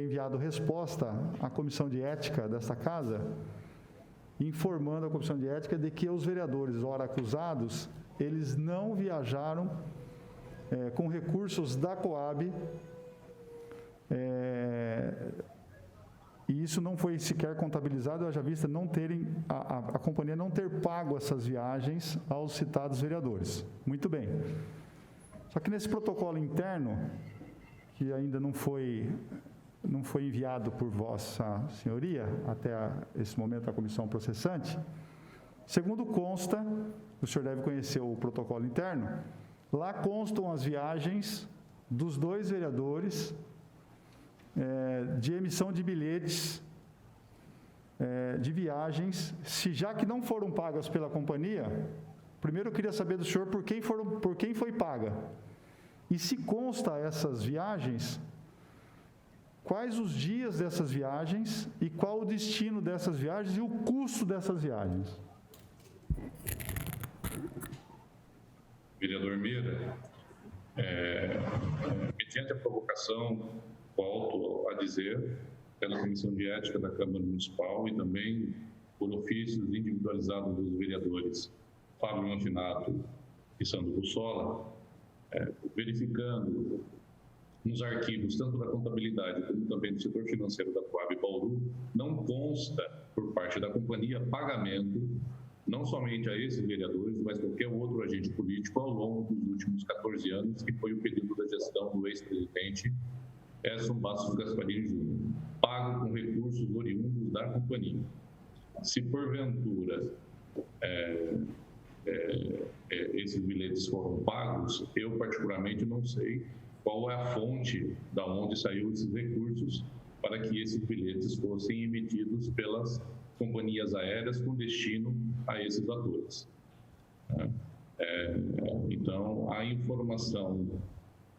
enviado resposta à comissão de ética desta casa, informando a comissão de ética de que os vereadores, ora acusados, eles não viajaram com recursos da Coab, e isso não foi sequer contabilizado, haja vista não terem, a companhia não ter pago essas viagens aos citados vereadores. Muito bem. Só que nesse protocolo interno, que ainda não foi enviado por Vossa Senhoria, até esse momento a comissão processante, segundo consta, o senhor deve conhecer o protocolo interno, lá constam as viagens dos dois vereadores de emissão de bilhetes de viagens, já que não foram pagas pela companhia. Primeiro eu queria saber do senhor por quem foi paga. E se consta essas viagens, quais os dias dessas viagens e qual o destino dessas viagens e o custo dessas viagens. Vereador Meira, mediante a provocação, volto a dizer, pela Comissão de Ética da Câmara Municipal e também por ofícios individualizados dos vereadores Fábio Manfinato e Sandro Bussola, verificando nos arquivos, tanto da contabilidade como também do setor financeiro da Coab Bauru, não consta, por parte da companhia, pagamento, não somente a esses vereadores, mas qualquer outro agente político ao longo dos últimos 14 anos, que foi o período da gestão do ex-presidente Edson Bastos Gasparini Júnior, pago com recursos oriundos da companhia. Se porventura esses bilhetes foram pagos, eu particularmente não sei qual é a fonte da onde saiu esses recursos para que esses bilhetes fossem emitidos pelas companhias aéreas com destino a esses atores. Então, a informação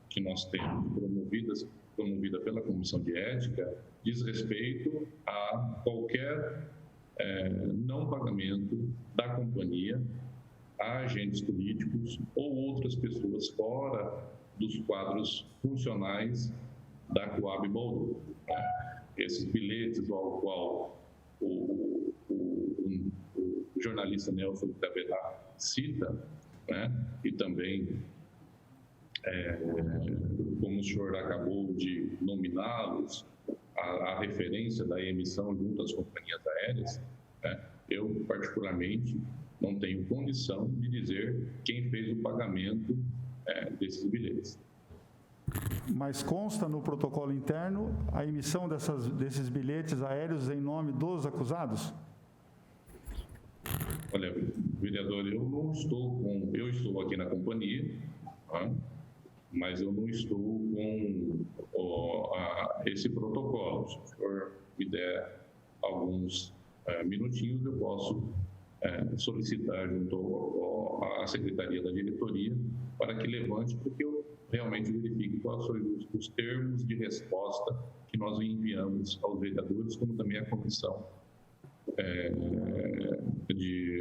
que nós temos promovidas promovida pela Comissão de Ética diz respeito a qualquer não pagamento da companhia a agentes políticos ou outras pessoas fora dos quadros funcionais da Coab Bauru. Esses bilhetes ao qual o jornalista Nelson Taverá cita, e também, como o senhor acabou de nominá-los, a referência da emissão junto às companhias aéreas, eu, particularmente, não tenho condição de dizer quem fez o pagamento desses bilhetes. Mas consta no protocolo interno a emissão desses bilhetes aéreos em nome dos acusados? Olha, vereador, eu estou aqui na companhia, mas eu não estou com esse protocolo. Se o senhor me der alguns minutinhos, eu posso solicitar junto à Secretaria da Diretoria para que levante, porque eu realmente verifique quais são os termos de resposta que nós enviamos aos vereadores, como também à comissão,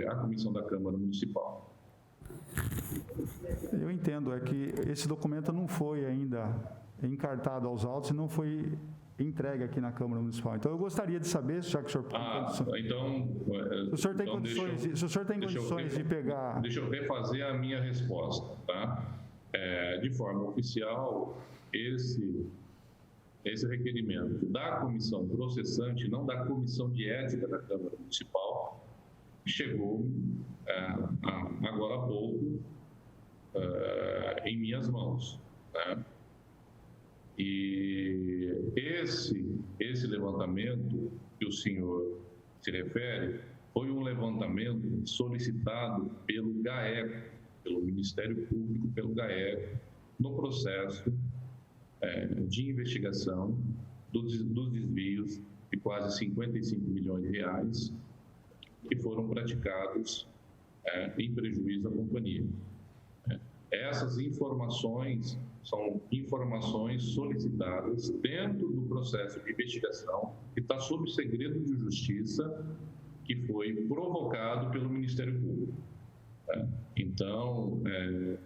a comissão da Câmara Municipal. Eu entendo, é que esse documento não foi ainda encartado aos autos e não foi entregue aqui na Câmara Municipal. Então, eu gostaria de saber, já que o senhor tem condições... Se o senhor tem condições de pegar... Deixa eu refazer a minha resposta, tá? De forma oficial, esse requerimento da comissão processante, não da comissão de ética da Câmara Municipal, chegou agora há pouco em minhas mãos, né? E esse levantamento que o senhor se refere foi um levantamento solicitado pelo GAECO, pelo Ministério Público, pelo GAECO, no processo de investigação dos desvios de quase 55 milhões de reais que foram praticados em prejuízo à companhia. Essas informações são informações solicitadas dentro do processo de investigação que está sob segredo de justiça, que foi provocado pelo Ministério Público. Então,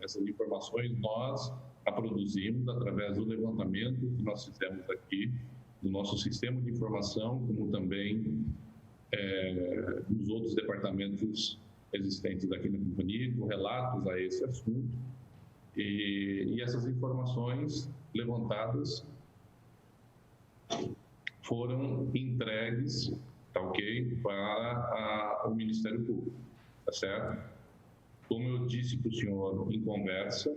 essas informações nós a produzimos através do levantamento que nós fizemos aqui no nosso sistema de informação, como também nos outros departamentos existentes aqui na companhia, com relatos a esse assunto. E essas informações levantadas foram entregues, para o Ministério Público, tá certo? Como eu disse para o senhor em conversa,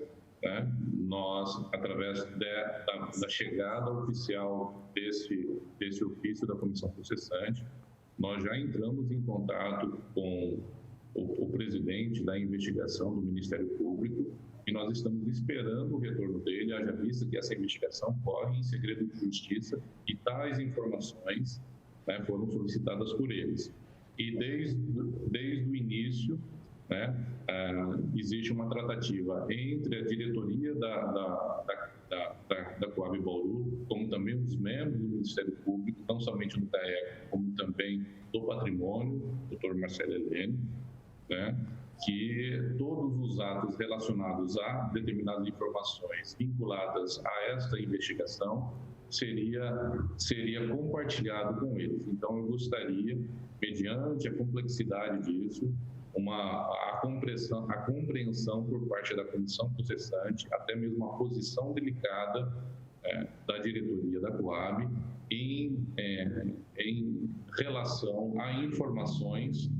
nós, através da chegada oficial desse ofício da comissão processante, nós já entramos em contato com o presidente da investigação do Ministério Público e nós estamos esperando o retorno dele, haja vista que essa investigação corre em segredo de justiça e tais informações foram solicitadas por eles. E desde o início, existe uma tratativa entre a diretoria da Coab Bauru, como também os membros do Ministério Público, não somente do TAEC, como também do Patrimônio, Dr. Marcelo Helene, que todos os atos relacionados a determinadas informações vinculadas a esta investigação seria compartilhado com eles. Então, eu gostaria, mediante a complexidade disso, a compreensão por parte da comissão processante, até mesmo a posição delicada da diretoria da Coab em relação a informações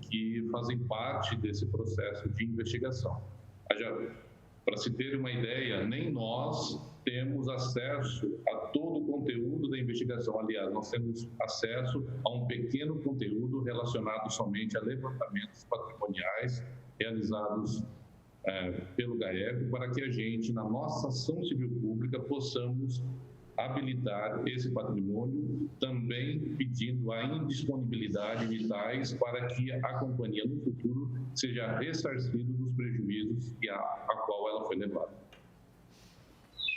que fazem parte desse processo de investigação. Para se ter uma ideia, nem nós temos acesso a todo o conteúdo da investigação. Aliás, nós temos acesso a um pequeno conteúdo relacionado somente a levantamentos patrimoniais realizados pelo GAECO, para que a gente, na nossa ação civil pública, possamos habilitar esse patrimônio, também pedindo a indisponibilidade de tais para que a companhia, no futuro, seja ressarcida dos prejuízos a qual ela foi levada.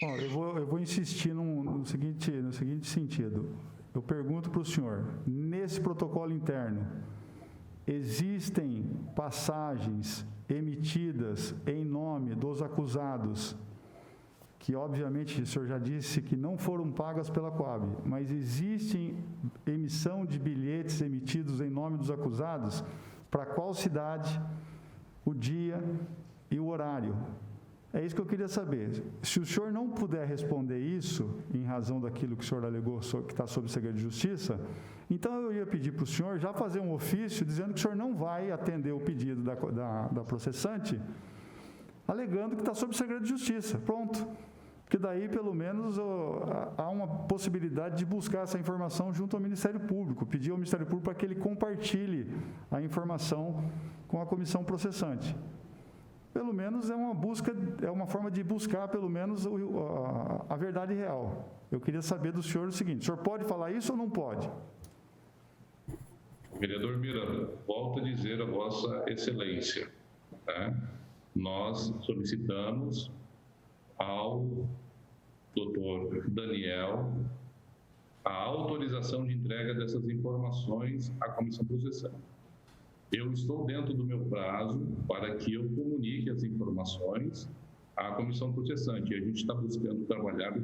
Bom, eu vou insistir no seguinte sentido. Eu pergunto para o senhor, nesse protocolo interno, existem passagens emitidas em nome dos acusados, que obviamente o senhor já disse que não foram pagas pela Coab, mas existe emissão de bilhetes emitidos em nome dos acusados, para qual cidade, o dia e o horário? É isso que eu queria saber. Se o senhor não puder responder isso, em razão daquilo que o senhor alegou que está sob segredo de justiça, então eu ia pedir para o senhor já fazer um ofício dizendo que o senhor não vai atender o pedido da processante, alegando que está sob segredo de justiça. Pronto. Porque daí, pelo menos, há uma possibilidade de buscar essa informação junto ao Ministério Público, pedir ao Ministério Público para que ele compartilhe a informação com a comissão processante. Pelo menos é uma forma de buscar, pelo menos, a verdade real. Eu queria saber do senhor o seguinte: o senhor pode falar isso ou não pode? Vereador Miranda, volto a dizer a Vossa Excelência, tá? Nós solicitamos ao doutor Daniel a autorização de entrega dessas informações à comissão processante. Eu estou dentro do meu prazo para que eu comunique as informações à comissão processante. E a gente está buscando trabalhar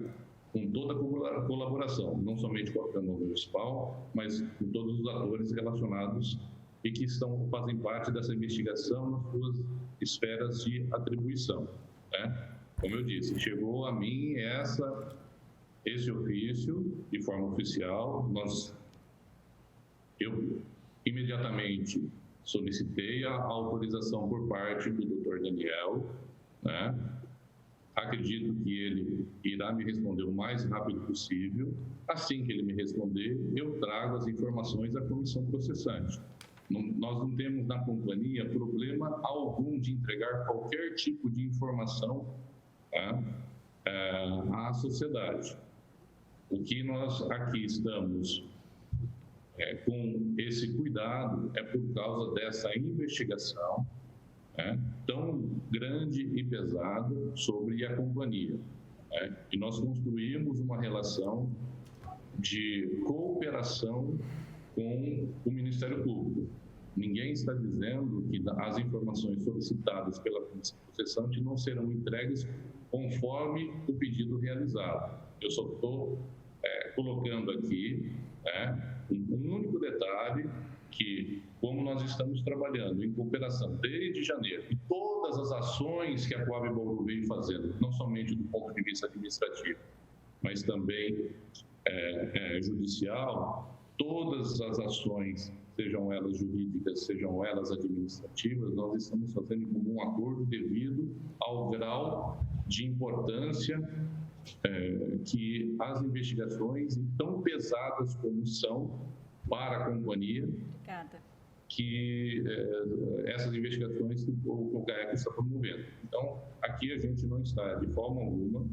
com toda a colaboração, não somente com a Câmara Municipal, mas com todos os atores relacionados e que fazem parte dessa investigação nas suas esferas de atribuição, né? Como eu disse, chegou a mim esse ofício de forma oficial. Eu imediatamente solicitei a autorização por parte do Dr. Daniel, né? Acredito que ele irá me responder o mais rápido possível. Assim que ele me responder, eu trago as informações à comissão processante. Nós não temos na companhia problema algum de entregar qualquer tipo de informação, tá, à sociedade. O que nós aqui estamos com esse cuidado é por causa dessa investigação tão grande e pesada sobre a companhia. E nós construímos uma relação de cooperação com o Ministério Público. Ninguém está dizendo que as informações solicitadas pela comissão processante não serão entregues conforme o pedido realizado. Eu só estou colocando aqui um único detalhe, que como nós estamos trabalhando em cooperação desde janeiro, e todas as ações que a Coab Bauru vem fazendo, não somente do ponto de vista administrativo, mas também judicial, todas as ações, sejam elas jurídicas, sejam elas administrativas, nós estamos fazendo como um acordo devido ao grau de importância que as investigações, tão pesadas como são para a companhia, que essas investigações o GAECO está promovendo. Então, aqui a gente não está, de forma alguma,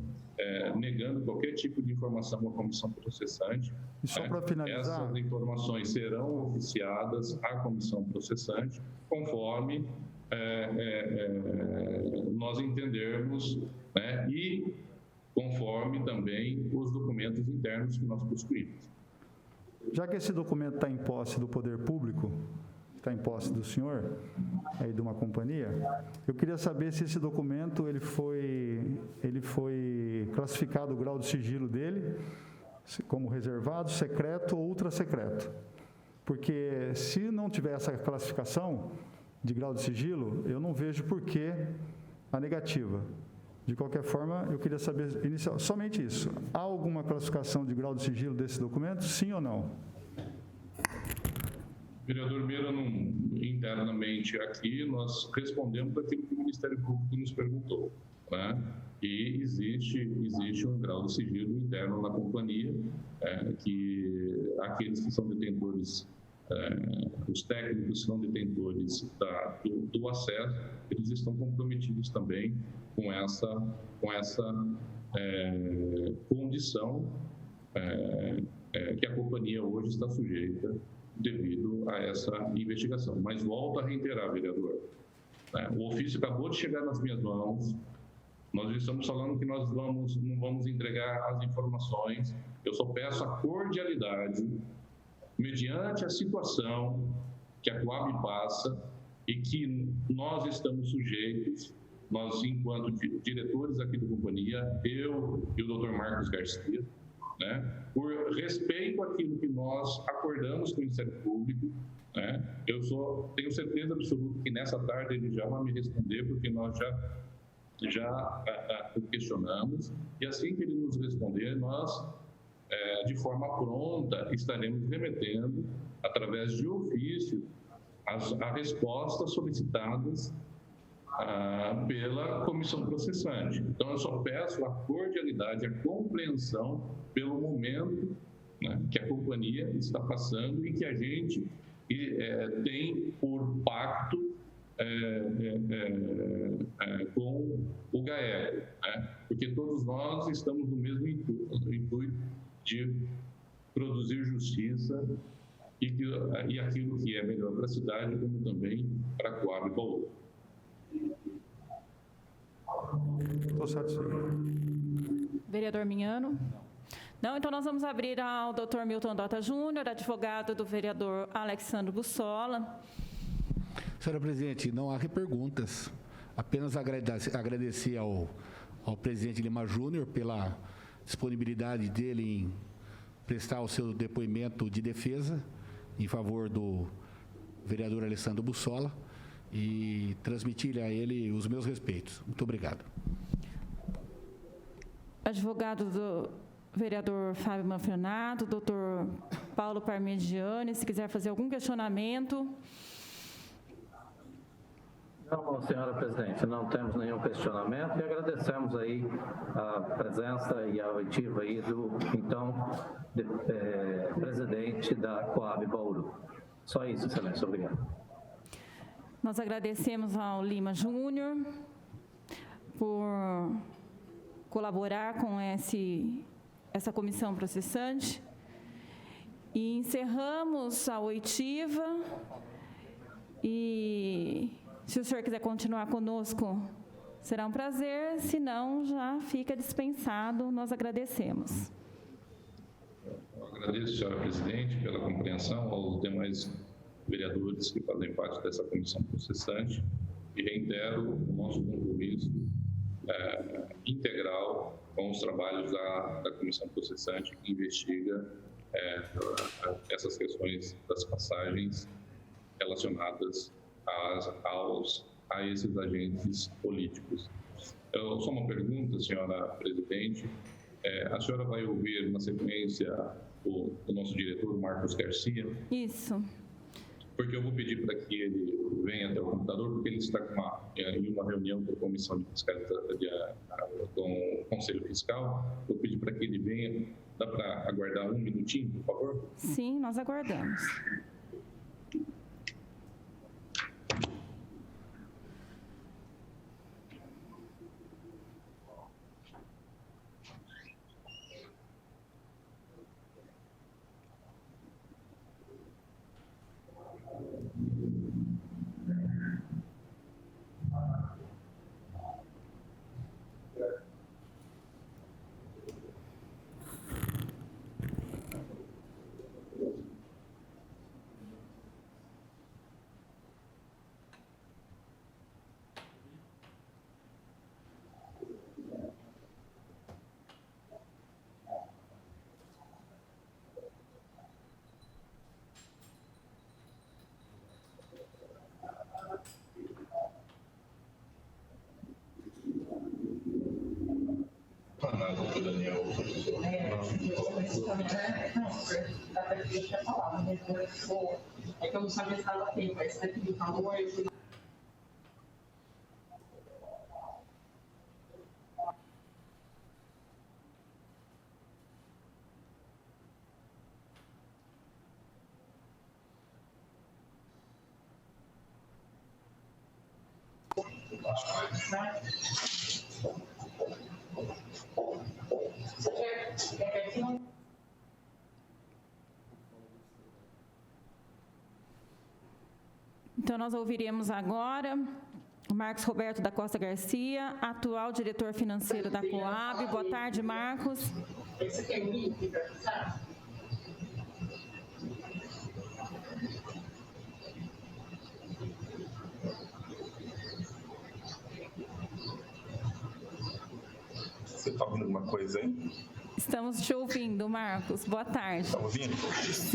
negando qualquer tipo de informação à comissão processante. E só para finalizar... Essas informações serão oficiadas à comissão processante, conforme nós entendermos, né, e conforme também os documentos internos que nós possuímos. Já que esse documento está em posse do poder público, está em posse do senhor, aí de uma companhia, eu queria saber se esse documento ele foi classificado o grau de sigilo dele como reservado, secreto ou ultra secreto. Porque se não tiver essa classificação de grau de sigilo, eu não vejo por que a negativa. De qualquer forma, eu queria saber somente isso. Há alguma classificação de grau de sigilo desse documento, sim ou não? Vereador Meira, internamente aqui, nós respondemos aquilo que o Ministério Público nos perguntou, né? E existe um grau de sigilo interno na companhia, que aqueles que são detentores, os técnicos que são detentores do acesso, eles estão comprometidos também com essa condição que a companhia hoje está sujeita devido a essa investigação. Mas volto a reiterar, vereador, o ofício acabou de chegar nas minhas mãos, Nós estamos falando que nós não vamos entregar as informações. Eu só peço a cordialidade, mediante a situação que a Coab passa e que nós estamos sujeitos, nós, enquanto diretores aqui da companhia, eu e o Dr. Marcos Garcia, né, por respeito àquilo que nós acordamos com o Ministério Público, né, tenho certeza absoluta que nessa tarde ele já vai me responder, porque nós já o questionamos, e assim que ele nos responder, nós, de forma pronta, estaremos remetendo, através de ofício, as respostas solicitadas pela comissão processante. Então, eu só peço a cordialidade, a compreensão pelo momento, né, que a companhia está passando e que a gente tem por pacto com o GAECO, né? Porque todos nós estamos no mesmo intuito de produzir justiça e aquilo que é melhor para a cidade, como também para a Coab Bauru. Estou satisfeito. Vereador Minhano? Não, então nós vamos abrir ao Dr. Milton Dota Júnior, advogado do vereador Alexandre Bussola. Senhora presidente, não há perguntas. Apenas agradecer ao presidente Lima Júnior pela disponibilidade dele em prestar o seu depoimento de defesa em favor do vereador Alexandre Bussola e transmitir a ele os meus respeitos. Muito obrigado. Advogado do vereador Fábio Manfrenato, doutor Paulo Parmigiani, se quiser fazer algum questionamento. Não, senhora presidente, não temos nenhum questionamento e agradecemos aí a presença e a oitiva aí do, então, presidente da Coab Bauru. Só isso, excelência. Obrigado. Nós agradecemos ao Lima Júnior por colaborar com essa comissão processante e encerramos a oitiva e se o senhor quiser continuar conosco, será um prazer, se não, já fica dispensado, nós agradecemos. Eu agradeço, senhora presidente, pela compreensão, aos demais vereadores que fazem parte dessa comissão processante e reitero o nosso compromisso integral com os trabalhos da comissão processante que investiga essas questões das passagens relacionadas a esses agentes políticos. Só uma pergunta, senhora presidente. A senhora vai ouvir, na sequência, o nosso diretor, Marcos Garcia? Isso. Porque eu vou pedir para que ele venha até o computador, porque ele está em uma reunião com a Comissão de Fiscalização, com o Conselho Fiscal. Vou pedir para que ele venha. Dá para aguardar um minutinho, por favor? Sim, nós aguardamos. É que eu não sabia se estava tempo, aí você pediu favor, eu fui. Então, nós ouviremos agora Marcos Roberto da Costa Garcia, atual diretor financeiro da Coab. Boa tarde, Marcos. Esse aqui é líquida, sabe? Você está ouvindo alguma coisa aí? Estamos te ouvindo, Marcos. Boa tarde. Está ouvindo?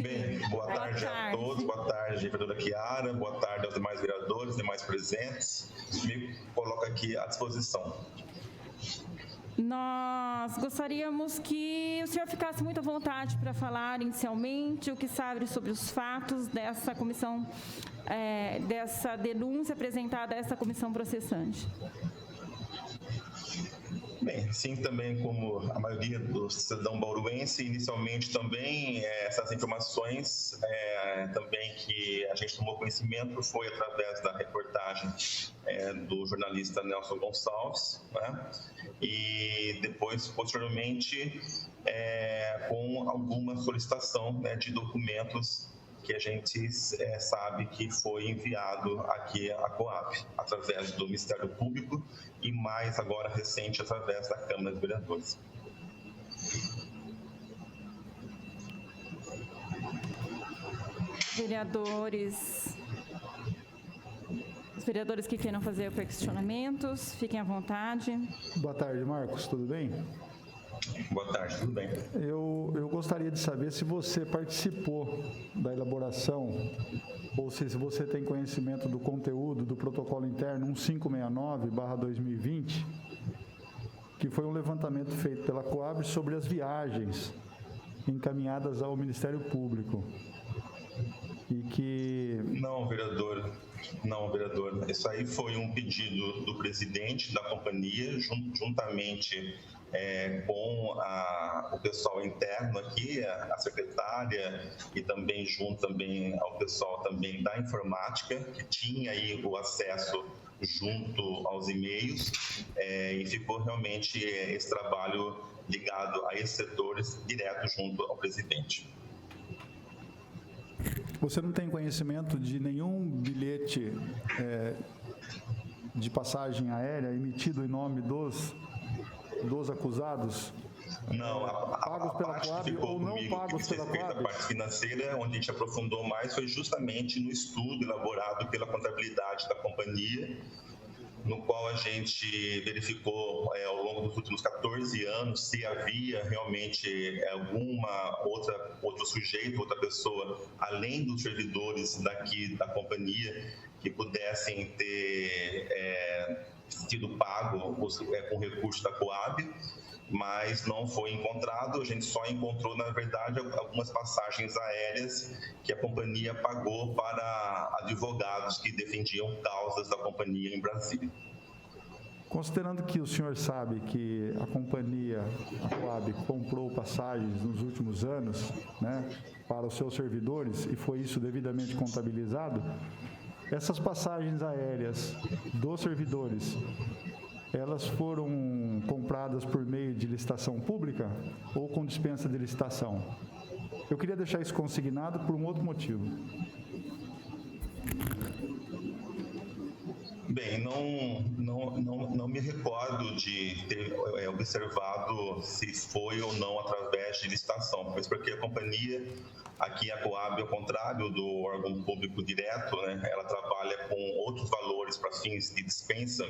Bem, boa tarde a todos. Boa tarde, vereadora Chiara. Boa tarde aos demais vereadores, demais presentes. Me coloco aqui à disposição. Nós gostaríamos que o senhor ficasse muito à vontade para falar inicialmente o que sabe sobre os fatos dessa comissão, dessa denúncia apresentada a essa comissão processante. Bem, sim, também como a maioria do cidadão bauruense, inicialmente também essas informações também que a gente tomou conhecimento foi através da reportagem do jornalista Nelson Gonçalves, né? E depois, posteriormente, com alguma solicitação, né, de documentos que a gente sabe que foi enviado aqui à Coab, através do Ministério Público e mais agora recente através da Câmara dos Vereadores. Os vereadores que queiram fazer questionamentos, fiquem à vontade. Boa tarde, Marcos, tudo bem? Boa tarde, tudo bem? Eu gostaria de saber se você participou da elaboração ou se você tem conhecimento do conteúdo do protocolo interno 1569/2020, que foi um levantamento feito pela Coab sobre as viagens encaminhadas ao Ministério Público. E que... Não, vereador. Isso aí foi um pedido do presidente da companhia, juntamente com o pessoal interno aqui, a secretária, e também junto também ao pessoal também da informática, que tinha aí o acesso junto aos e-mails, e ficou realmente esse trabalho ligado a esses setores direto junto ao presidente. Você não tem conhecimento de nenhum bilhete de passagem aérea emitido em nome dos acusados? Não, pagos pela Coab ou não pagos pela Coab? A parte financeira, onde a gente aprofundou mais, foi justamente no estudo elaborado pela contabilidade da companhia, no qual a gente verificou ao longo dos últimos 14 anos se havia realmente outro sujeito, outra pessoa, além dos servidores daqui da companhia, que pudessem ter sido pago com recurso da Coab, mas não foi encontrado. A gente só encontrou, na verdade, algumas passagens aéreas que a companhia pagou para advogados que defendiam causas da companhia em Brasília. Considerando que o senhor sabe que a companhia, a Coab, comprou passagens nos últimos anos, né, para os seus servidores, e foi isso devidamente contabilizado, essas passagens aéreas dos servidores, elas foram compradas por meio de licitação pública ou com dispensa de licitação? Eu queria deixar isso consignado por um outro motivo. Bem, não me recordo de ter observado se foi ou não através de licitação, mas porque a companhia, aqui a Coab, ao contrário do órgão público direto, né, ela trabalha com outros valores para fins de dispensa.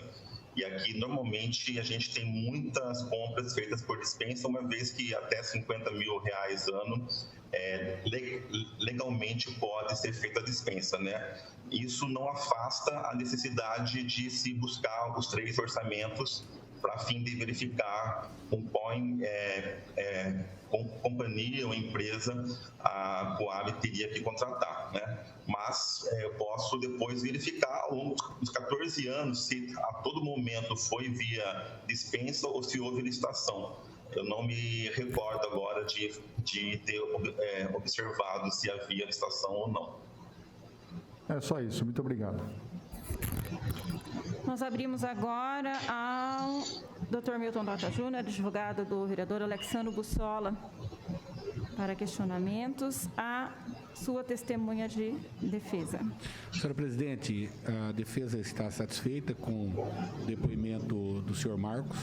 E aqui, normalmente, a gente tem muitas compras feitas por dispensa, uma vez que até R$50 mil ano legalmente pode ser feita a dispensa, né? Isso não afasta a necessidade de se buscar os 3 orçamentos para fim de verificar com qual companhia ou empresa a Coab teria que contratar, né? Mas eu posso depois verificar ao longo dos 14 anos se a todo momento foi via dispensa ou se houve licitação. Eu não me recordo agora de ter observado se havia licitação ou não. É só isso, muito obrigado. Nós abrimos agora ao Dr. Milton Dota Júnior, advogado do vereador Alexandre Bussola, Para questionamentos, a sua testemunha de defesa. Senhora presidente, a defesa está satisfeita com o depoimento do senhor Marcos,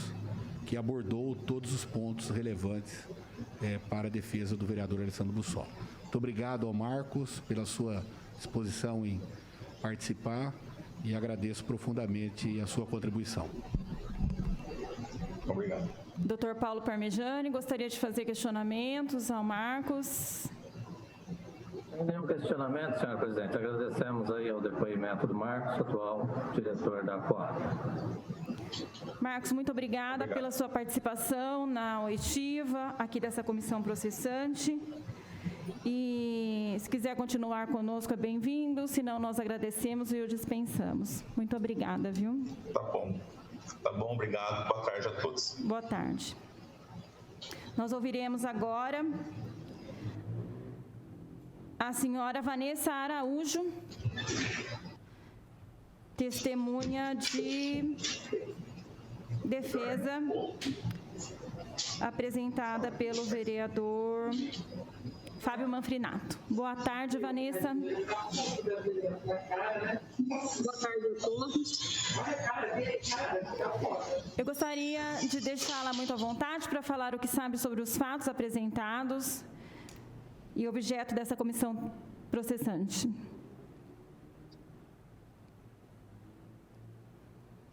que abordou todos os pontos relevantes para a defesa do vereador Alessandro Bussolli. Muito obrigado ao Marcos pela sua disposição em participar e agradeço profundamente a sua contribuição. Obrigado. Dr. Paulo Parmegiani, gostaria de fazer questionamentos ao Marcos. Sem nenhum questionamento, senhora presidente. Agradecemos aí ao depoimento do Marcos, atual diretor da Coab. Marcos, muito obrigada pela sua participação na oitiva aqui dessa comissão processante. E se quiser continuar conosco, é bem-vindo. Se não, nós agradecemos e o dispensamos. Muito obrigada, viu? Tá bom. Tá bom, obrigado. Boa tarde a todos. Boa tarde. Nós ouviremos agora a senhora Vanessa Araújo, testemunha de defesa apresentada pelo vereador Fábio Manfrinato. Boa tarde, Vanessa. Boa tarde a todos. Eu gostaria de deixá-la muito à vontade para falar o que sabe sobre os fatos apresentados e objeto dessa comissão processante.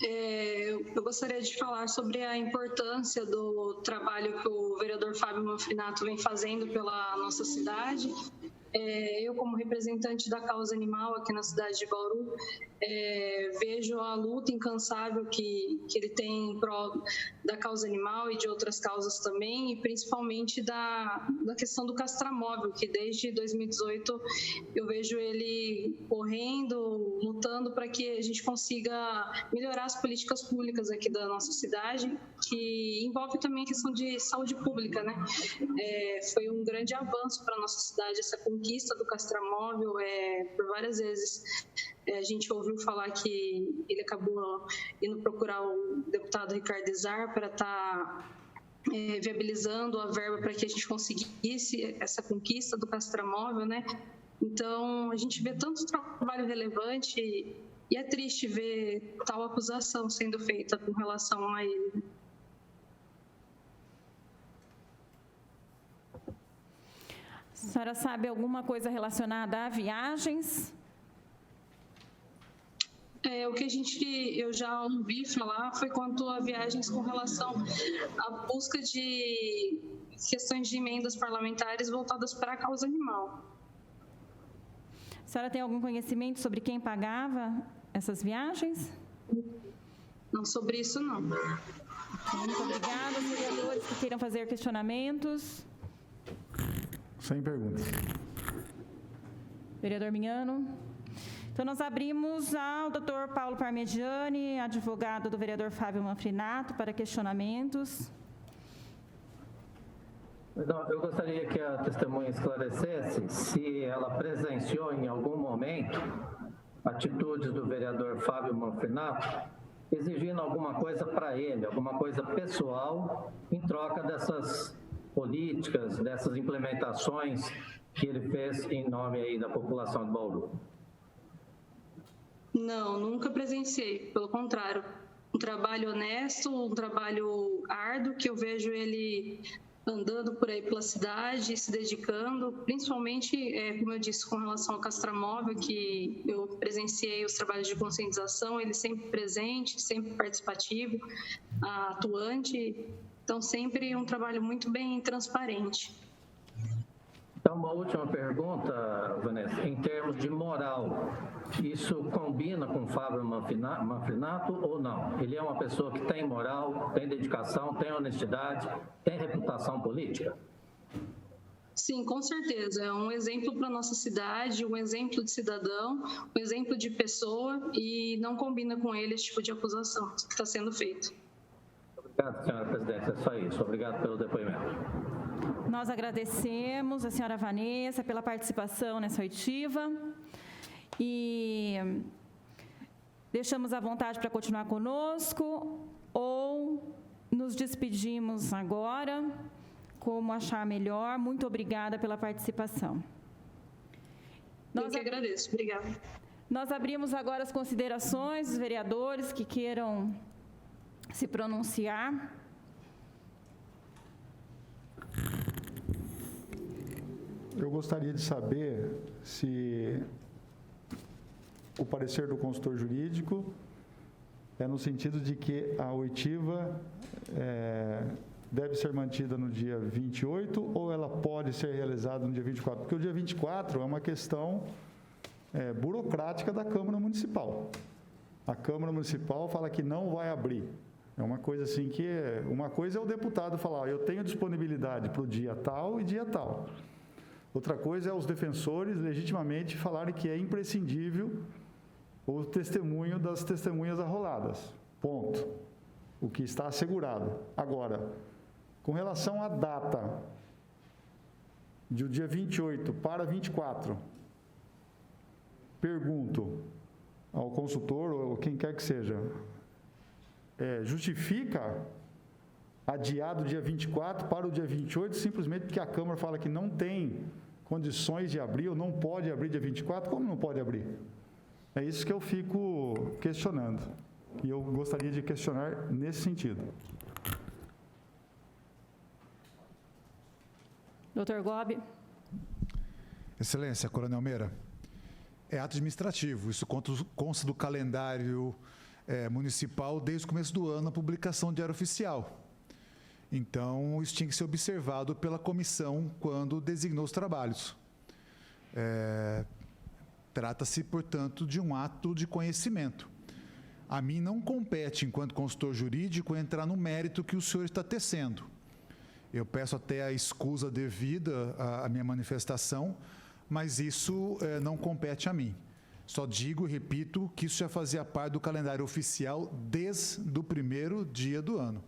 Eu gostaria de falar sobre a importância do trabalho que o vereador Fábio Manfrinato vem fazendo pela nossa cidade. Eu, como representante da causa animal aqui na cidade de Bauru, vejo a luta incansável que ele tem em prol da causa animal e de outras causas também, e principalmente da questão do castramóvel, que desde 2018 eu vejo ele correndo, lutando para que a gente consiga melhorar as políticas públicas aqui da nossa cidade, que envolve também a questão de saúde pública, né? Foi um grande avanço para a nossa cidade essa conquista do castramóvel. Por várias vezes a gente ouviu falar que ele acabou indo procurar o deputado Ricardo Izar para estar viabilizando a verba para que a gente conseguisse essa conquista do castramóvel, né? Então, a gente vê tanto trabalho relevante e é triste ver tal acusação sendo feita com relação a ele. A senhora sabe alguma coisa relacionada a viagens? O que eu já ouvi falar foi quanto a viagens com relação à busca de questões de emendas parlamentares voltadas para a causa animal. A senhora tem algum conhecimento sobre quem pagava essas viagens? Não, sobre isso não. Muito obrigada. Vereadores que queiram fazer questionamentos. Sem perguntas. Vereador Minhano. Então, nós abrimos ao doutor Paulo Parmegiani, advogado do vereador Fábio Manfrinato, para questionamentos. Eu gostaria que a testemunha esclarecesse se ela presenciou em algum momento atitudes do vereador Fábio Manfrinato exigindo alguma coisa para ele, alguma coisa pessoal, em troca dessas políticas, dessas implementações que ele fez em nome aí da população de Bauru. Não, nunca presenciei, pelo contrário. Um trabalho honesto, um trabalho árduo, que eu vejo ele andando por aí pela cidade, se dedicando, principalmente, como eu disse, com relação ao castramóvel, que eu presenciei os trabalhos de conscientização, ele sempre presente, sempre participativo, atuante, então sempre um trabalho muito bem transparente. Então, uma última pergunta, Vanessa, em termos de moral, isso combina com o Fábio Manfrinato ou não? Ele é uma pessoa que tem moral, tem dedicação, tem honestidade, tem reputação política? Sim, com certeza. É um exemplo para a nossa cidade, um exemplo de cidadão, um exemplo de pessoa, e não combina com ele esse tipo de acusação que está sendo feito. Obrigado, senhora presidente. É só isso. Obrigado pelo depoimento. Nós agradecemos a senhora Vanessa pela participação nessa oitiva e deixamos à vontade para continuar conosco ou nos despedimos agora como achar melhor. Muito obrigada pela participação. Eu que agradeço. Obrigada. Nós abrimos agora as considerações dos vereadores que queiram se pronunciar. Eu gostaria de saber se o parecer do consultor jurídico é no sentido de que a oitiva deve ser mantida no dia 28 ou ela pode ser realizada no dia 24? Porque o dia 24 é uma questão burocrática da Câmara Municipal. A Câmara Municipal fala que não vai abrir. É uma coisa assim que... Uma coisa é o deputado falar, eu tenho disponibilidade para o dia tal e dia tal. Outra coisa é os defensores legitimamente falarem que é imprescindível o testemunho das testemunhas arroladas. Ponto. O que está assegurado. Agora, com relação à data do dia 28 para 24, pergunto ao consultor ou quem quer que seja, justifica adiar do dia 24 para o dia 28 simplesmente porque a Câmara fala que não tem condições de abrir ou não pode abrir dia 24? Como não pode abrir? É isso que eu fico questionando. E eu gostaria de questionar nesse sentido. Doutor Gobi. Excelência, Coronel Meira. É ato administrativo. Isso consta do calendário municipal desde o começo do ano, a publicação do Diário Oficial. Então, isso tinha que ser observado pela comissão quando designou os trabalhos. Trata-se, portanto, de um ato de conhecimento. A mim não compete, enquanto consultor jurídico, entrar no mérito que o senhor está tecendo. Eu peço até a escusa devida à minha manifestação, mas isso não compete a mim. Só digo e repito que isso já fazia parte do calendário oficial desde o primeiro dia do ano.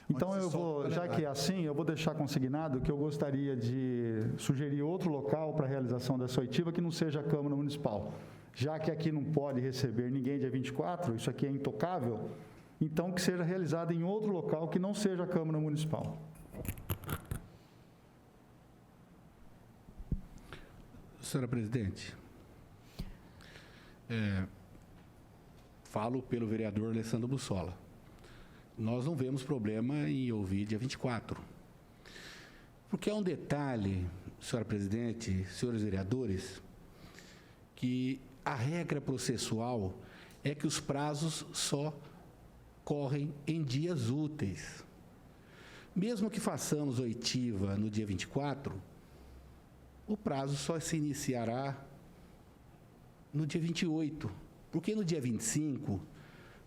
Então, eu vou, já que é assim, eu vou deixar consignado que eu gostaria de sugerir outro local para a realização dessa oitiva que não seja a Câmara Municipal. Já que aqui não pode receber ninguém dia 24, isso aqui é intocável, então que seja realizado em outro local que não seja a Câmara Municipal. Senhora Presidente, falo pelo vereador Alessandro Bussola. Nós não vemos problema em ouvir dia 24. Porque é um detalhe, senhora Presidente, senhores vereadores, que a regra processual é que os prazos só correm em dias úteis. Mesmo que façamos oitiva no dia 24, o prazo só se iniciará no dia 28, porque no dia 25,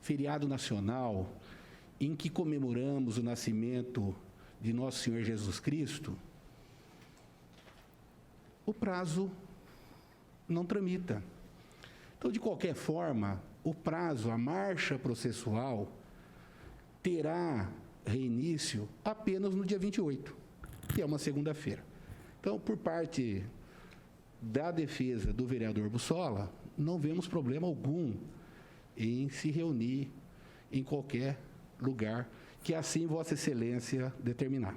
feriado nacional, em que comemoramos o nascimento de Nosso Senhor Jesus Cristo, o prazo não tramita. Então, de qualquer forma, o prazo, a marcha processual, terá reinício apenas no dia 28, que é uma segunda-feira. Então, por parte da defesa do vereador Bussola, não vemos problema algum em se reunir em qualquer lugar que assim Vossa Excelência determinar.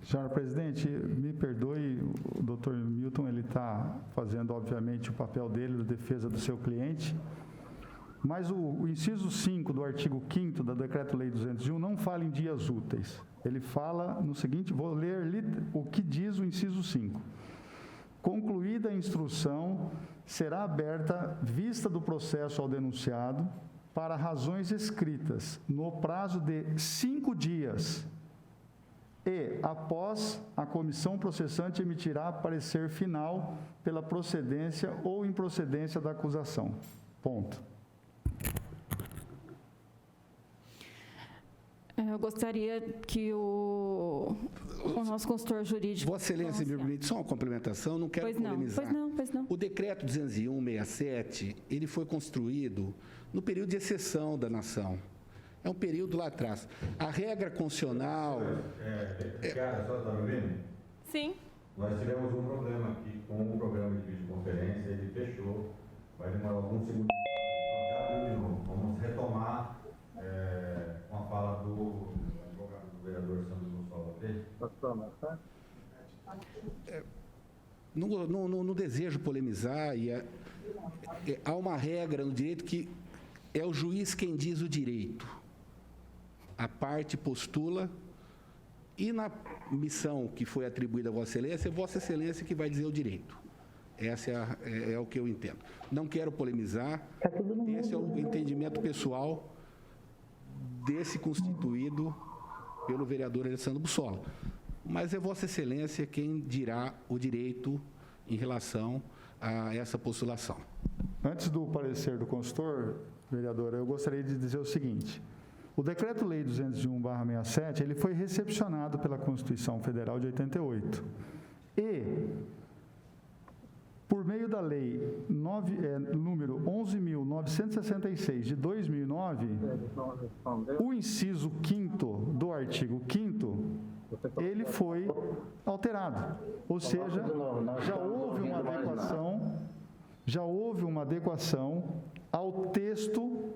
Senhora Presidente, me perdoe, o doutor Milton, ele está fazendo, obviamente, o papel dele de defesa do seu cliente, mas o inciso 5 do artigo 5º da Decreto-Lei 201 não fala em dias úteis. Ele fala no seguinte, vou ler o que diz o inciso 5. Concluída a instrução, será aberta vista do processo ao denunciado para razões escritas no prazo de 5 dias e, após, a comissão processante emitirá parecer final pela procedência ou improcedência da acusação. Ponto. Eu gostaria que o nosso consultor jurídico... Vossa Excelência, me permite só uma complementação, não quero polemizar. Pois não. O decreto 201/67, ele foi construído no período de exceção da nação. É um período lá atrás. A regra constitucional... Ricardo, só está me ouvindo? Sim. Nós tivemos um problema aqui com o programa de videoconferência, ele fechou, vai demorar alguns segundos. Vamos retomar com a fala Não desejo polemizar, e há uma regra no direito que é o juiz quem diz o direito. A parte postula, e na missão que foi atribuída a Vossa Excelência, é Vossa Excelência que vai dizer o direito. Essa é o que eu entendo. Não quero polemizar, esse é o entendimento pessoal desse constituído pelo vereador Alessandro Bussola. Mas é Vossa Excelência quem dirá o direito em relação a essa postulação. Antes do parecer do consultor, vereadora, eu gostaria de dizer o seguinte: o Decreto-Lei 201/67, ele foi recepcionado pela Constituição Federal de 88. E, por meio da Lei número 11.966 de 2009, o inciso 5º do artigo 5º, ele foi alterado. Ou seja, já houve uma adequação ao texto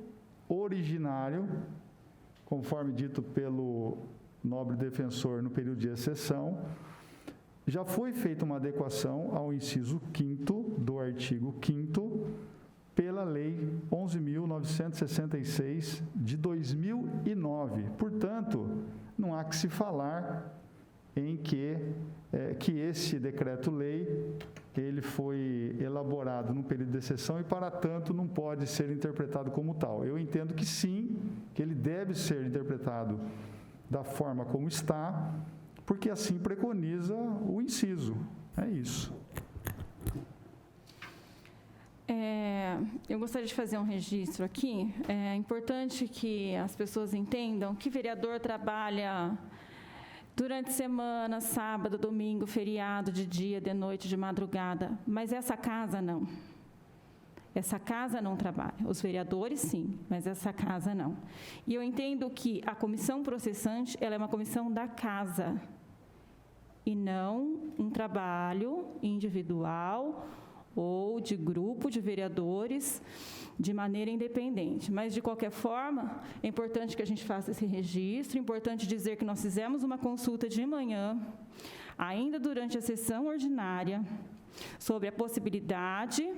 originário, conforme dito pelo nobre defensor no período de exceção. Já foi feita uma adequação ao inciso 5º do artigo 5º pela Lei 11.966 de 2009. Portanto, não há que se falar em que esse decreto-lei ele foi elaborado no período de exceção e, para tanto, não pode ser interpretado como tal. Eu entendo que sim, que ele deve ser interpretado da forma como está, porque assim preconiza o inciso. É isso. Eu gostaria de fazer um registro aqui. É importante que as pessoas entendam que vereador trabalha durante a semana, sábado, domingo, feriado, de dia, de noite, de madrugada, mas essa casa não. Essa casa não trabalha. Os vereadores, sim, mas essa casa não. E eu entendo que a comissão processante, ela é uma comissão da casa, e não um trabalho individual ou de grupo de vereadores de maneira independente. Mas, de qualquer forma, é importante que a gente faça esse registro, é importante dizer que nós fizemos uma consulta de manhã, ainda durante a sessão ordinária, sobre a possibilidade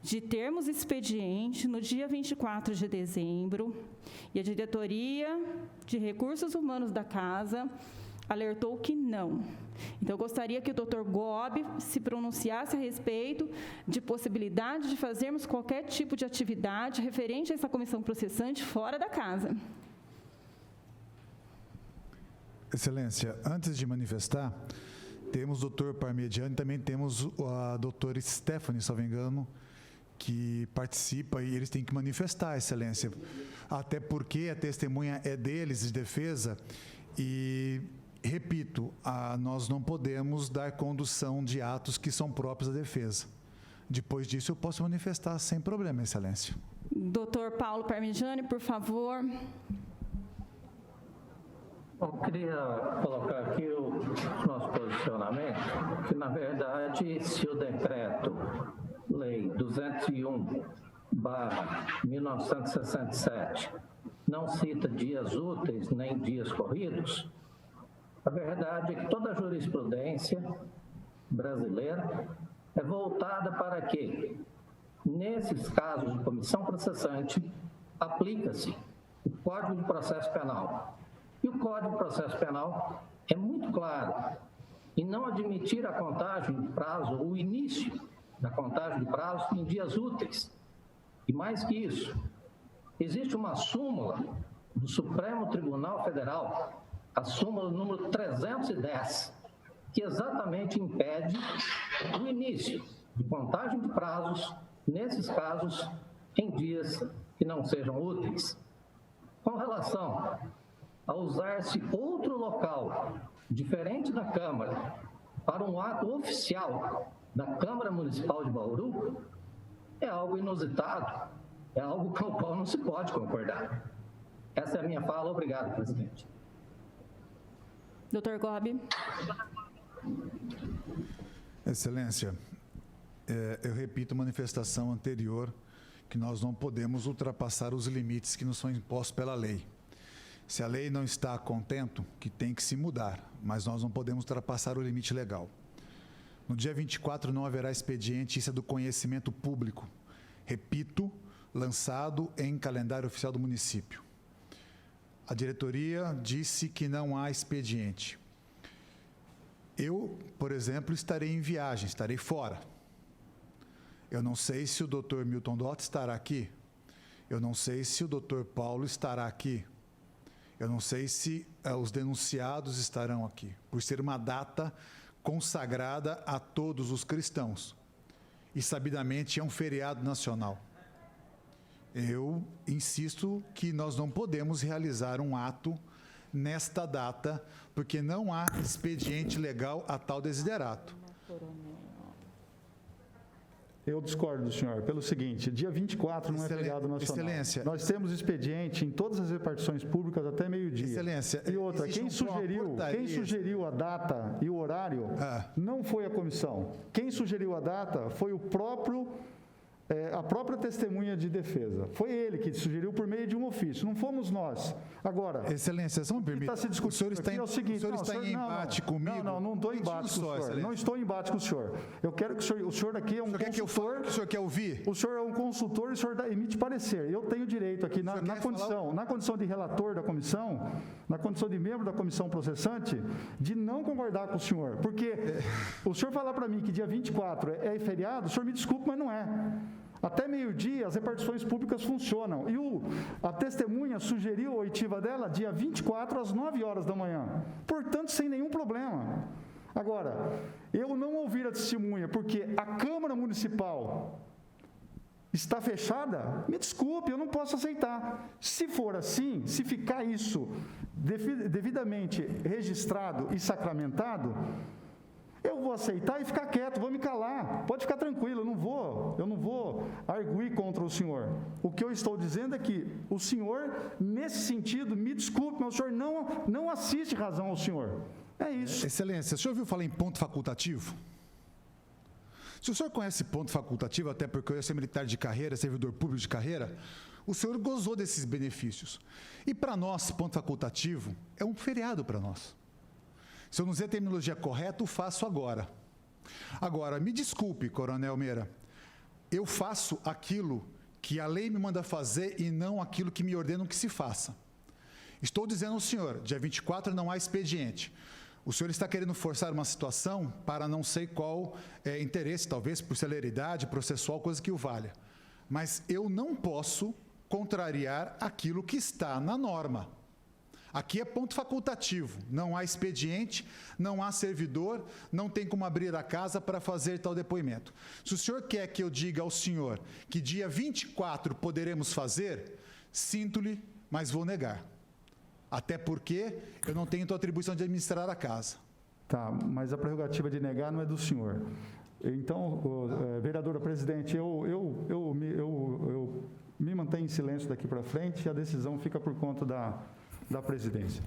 de termos expediente no dia 24 de dezembro, e a diretoria de recursos humanos da casa alertou que não. Então, eu gostaria que o Dr. Gobi se pronunciasse a respeito de possibilidade de fazermos qualquer tipo de atividade referente a essa comissão processante fora da casa. Excelência, antes de manifestar, temos o Dr. Parmigiani, também temos a doutora Stephanie, se não me engano, que participa, e eles têm que manifestar, Excelência. Até porque a testemunha é deles, de defesa, e repito, nós não podemos dar condução de atos que são próprios da defesa. Depois disso, eu posso manifestar sem problema, Excelência. Doutor Paulo Parmigiani, por favor. Eu queria colocar aqui o nosso posicionamento, que, na verdade, se o decreto-lei 201/1967 não cita dias úteis nem dias corridos, a verdade é que toda a jurisprudência brasileira é voltada para que, nesses casos de comissão processante, aplica-se o Código de Processo Penal. E o Código de Processo Penal é muito claro em não admitir a contagem de prazo, o início da contagem de prazo em dias úteis. E mais que isso, existe uma súmula do Supremo Tribunal Federal, a súmula número 310, que exatamente impede o início de contagem de prazos, nesses casos, em dias que não sejam úteis. Com relação a usar-se outro local, diferente da Câmara, para um ato oficial da Câmara Municipal de Bauru, é algo inusitado, é algo com o qual não se pode concordar. Essa é a minha fala. Obrigado, presidente. Dr. Gobi. Excelência, eu repito a manifestação anterior, que nós não podemos ultrapassar os limites que nos são impostos pela lei. Se a lei não está a contento, que tem que se mudar, mas nós não podemos ultrapassar o limite legal. No dia 24 não haverá expediente, isso é do conhecimento público. Repito, lançado em calendário oficial do município. A diretoria disse que não há expediente. Eu, por exemplo, estarei em viagem, estarei fora. Eu não sei se o Dr. Milton Dott estará aqui. Eu não sei se o Dr. Paulo estará aqui. Eu não sei se os denunciados estarão aqui, por ser uma data consagrada a todos os cristãos. E, sabidamente, é um feriado nacional. Eu insisto que nós não podemos realizar um ato nesta data, porque não há expediente legal a tal desiderato. Eu discordo do senhor, pelo seguinte, dia 24 não é feriado nacional. Excelência. Nós temos expediente em todas as repartições públicas até meio-dia. Excelência. E outra, quem sugeriu a data e o horário não foi a comissão. Quem sugeriu a data foi a própria testemunha de defesa. Foi ele que sugeriu por meio de um ofício, não fomos nós. Agora, Excelência, só me permita. Está se discutindo o senhor está aqui, é o seguinte, o senhor está em embate comigo? Não estou em embate com o senhor. Excelência. Não estou em embate com o senhor. Eu quero que o senhor aqui é um consultor. O senhor quer ouvir? O senhor é um consultor e o senhor emite parecer. Eu tenho direito aqui, na condição de relator da comissão, na condição de membro da comissão processante, de não concordar com o senhor. Porque o senhor falar para mim que dia 24 é feriado, o senhor me desculpe, mas não é. Até meio-dia, as repartições públicas funcionam. E a testemunha sugeriu a oitiva dela dia 24, às 9 horas da manhã. Portanto, sem nenhum problema. Agora, eu não ouvir a testemunha porque a Câmara Municipal está fechada, me desculpe, eu não posso aceitar. Se for assim, se ficar isso devidamente registrado e sacramentado, eu vou aceitar e ficar quieto, vou me calar. Pode ficar tranquilo, eu não vou arguir contra o senhor. O que eu estou dizendo é que o senhor, nesse sentido, me desculpe, mas o senhor não assiste razão ao senhor. É isso. Excelência, o senhor ouviu falar em ponto facultativo? Se o senhor conhece ponto facultativo, até porque eu sou militar de carreira, servidor público de carreira, o senhor gozou desses benefícios. E para nós, ponto facultativo é um feriado para nós. Se eu não usei a terminologia correta, o faço agora. Agora, me desculpe, Coronel Meira, eu faço aquilo que a lei me manda fazer e não aquilo que me ordenam que se faça. Estou dizendo ao senhor, dia 24 não há expediente. O senhor está querendo forçar uma situação para não sei qual interesse, talvez por celeridade processual, coisa que o valha. Mas eu não posso contrariar aquilo que está na norma. Aqui é ponto facultativo, não há expediente, não há servidor, não tem como abrir a casa para fazer tal depoimento. Se o senhor quer que eu diga ao senhor que dia 24 poderemos fazer, sinto-lhe, mas vou negar. Até porque eu não tenho tua atribuição de administrar a casa. Tá, mas a prerrogativa de negar não é do senhor. Então, vereadora presidente, eu me mantenho em silêncio daqui para frente e a decisão fica por conta da presidência.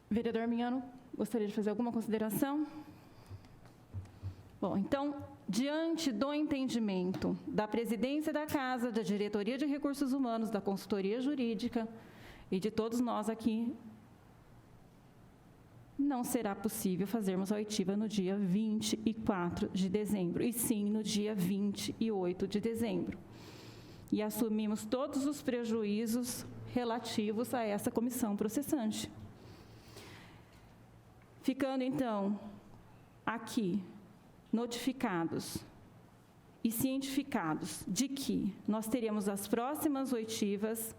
Vereador Minhano, gostaria de fazer alguma consideração? Bom, então, diante do entendimento da presidência da Casa, da Diretoria de Recursos Humanos, da Consultoria Jurídica e de todos nós aqui, não será possível fazermos a oitiva no dia 24 de dezembro, e sim no dia 28 de dezembro. E assumimos todos os prejuízos relativos a essa comissão processante. Ficando, então, aqui notificados e cientificados de que nós teremos as próximas oitivas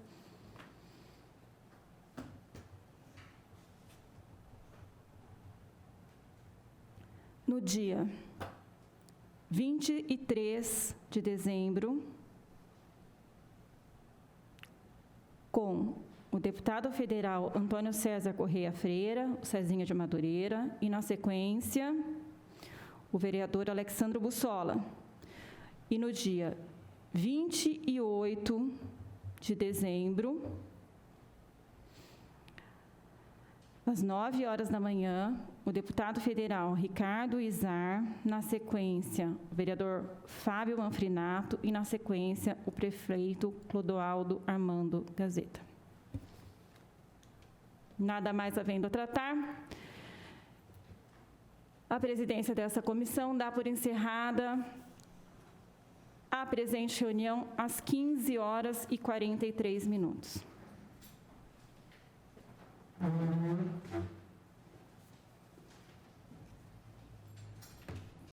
no dia 23 de dezembro, com o deputado federal Antônio César Correia Freira, o Cezinha de Madureira, e, na sequência, o vereador Alexandro Bussola. E no dia 28 de dezembro, Às 9 horas da manhã, o deputado federal Ricardo Izar, na sequência, o vereador Fábio Manfrinato e, na sequência, o prefeito Clodoaldo Armando Gazeta. Nada mais havendo a tratar, a presidência dessa comissão dá por encerrada a presente reunião às 15 horas e 43 minutos.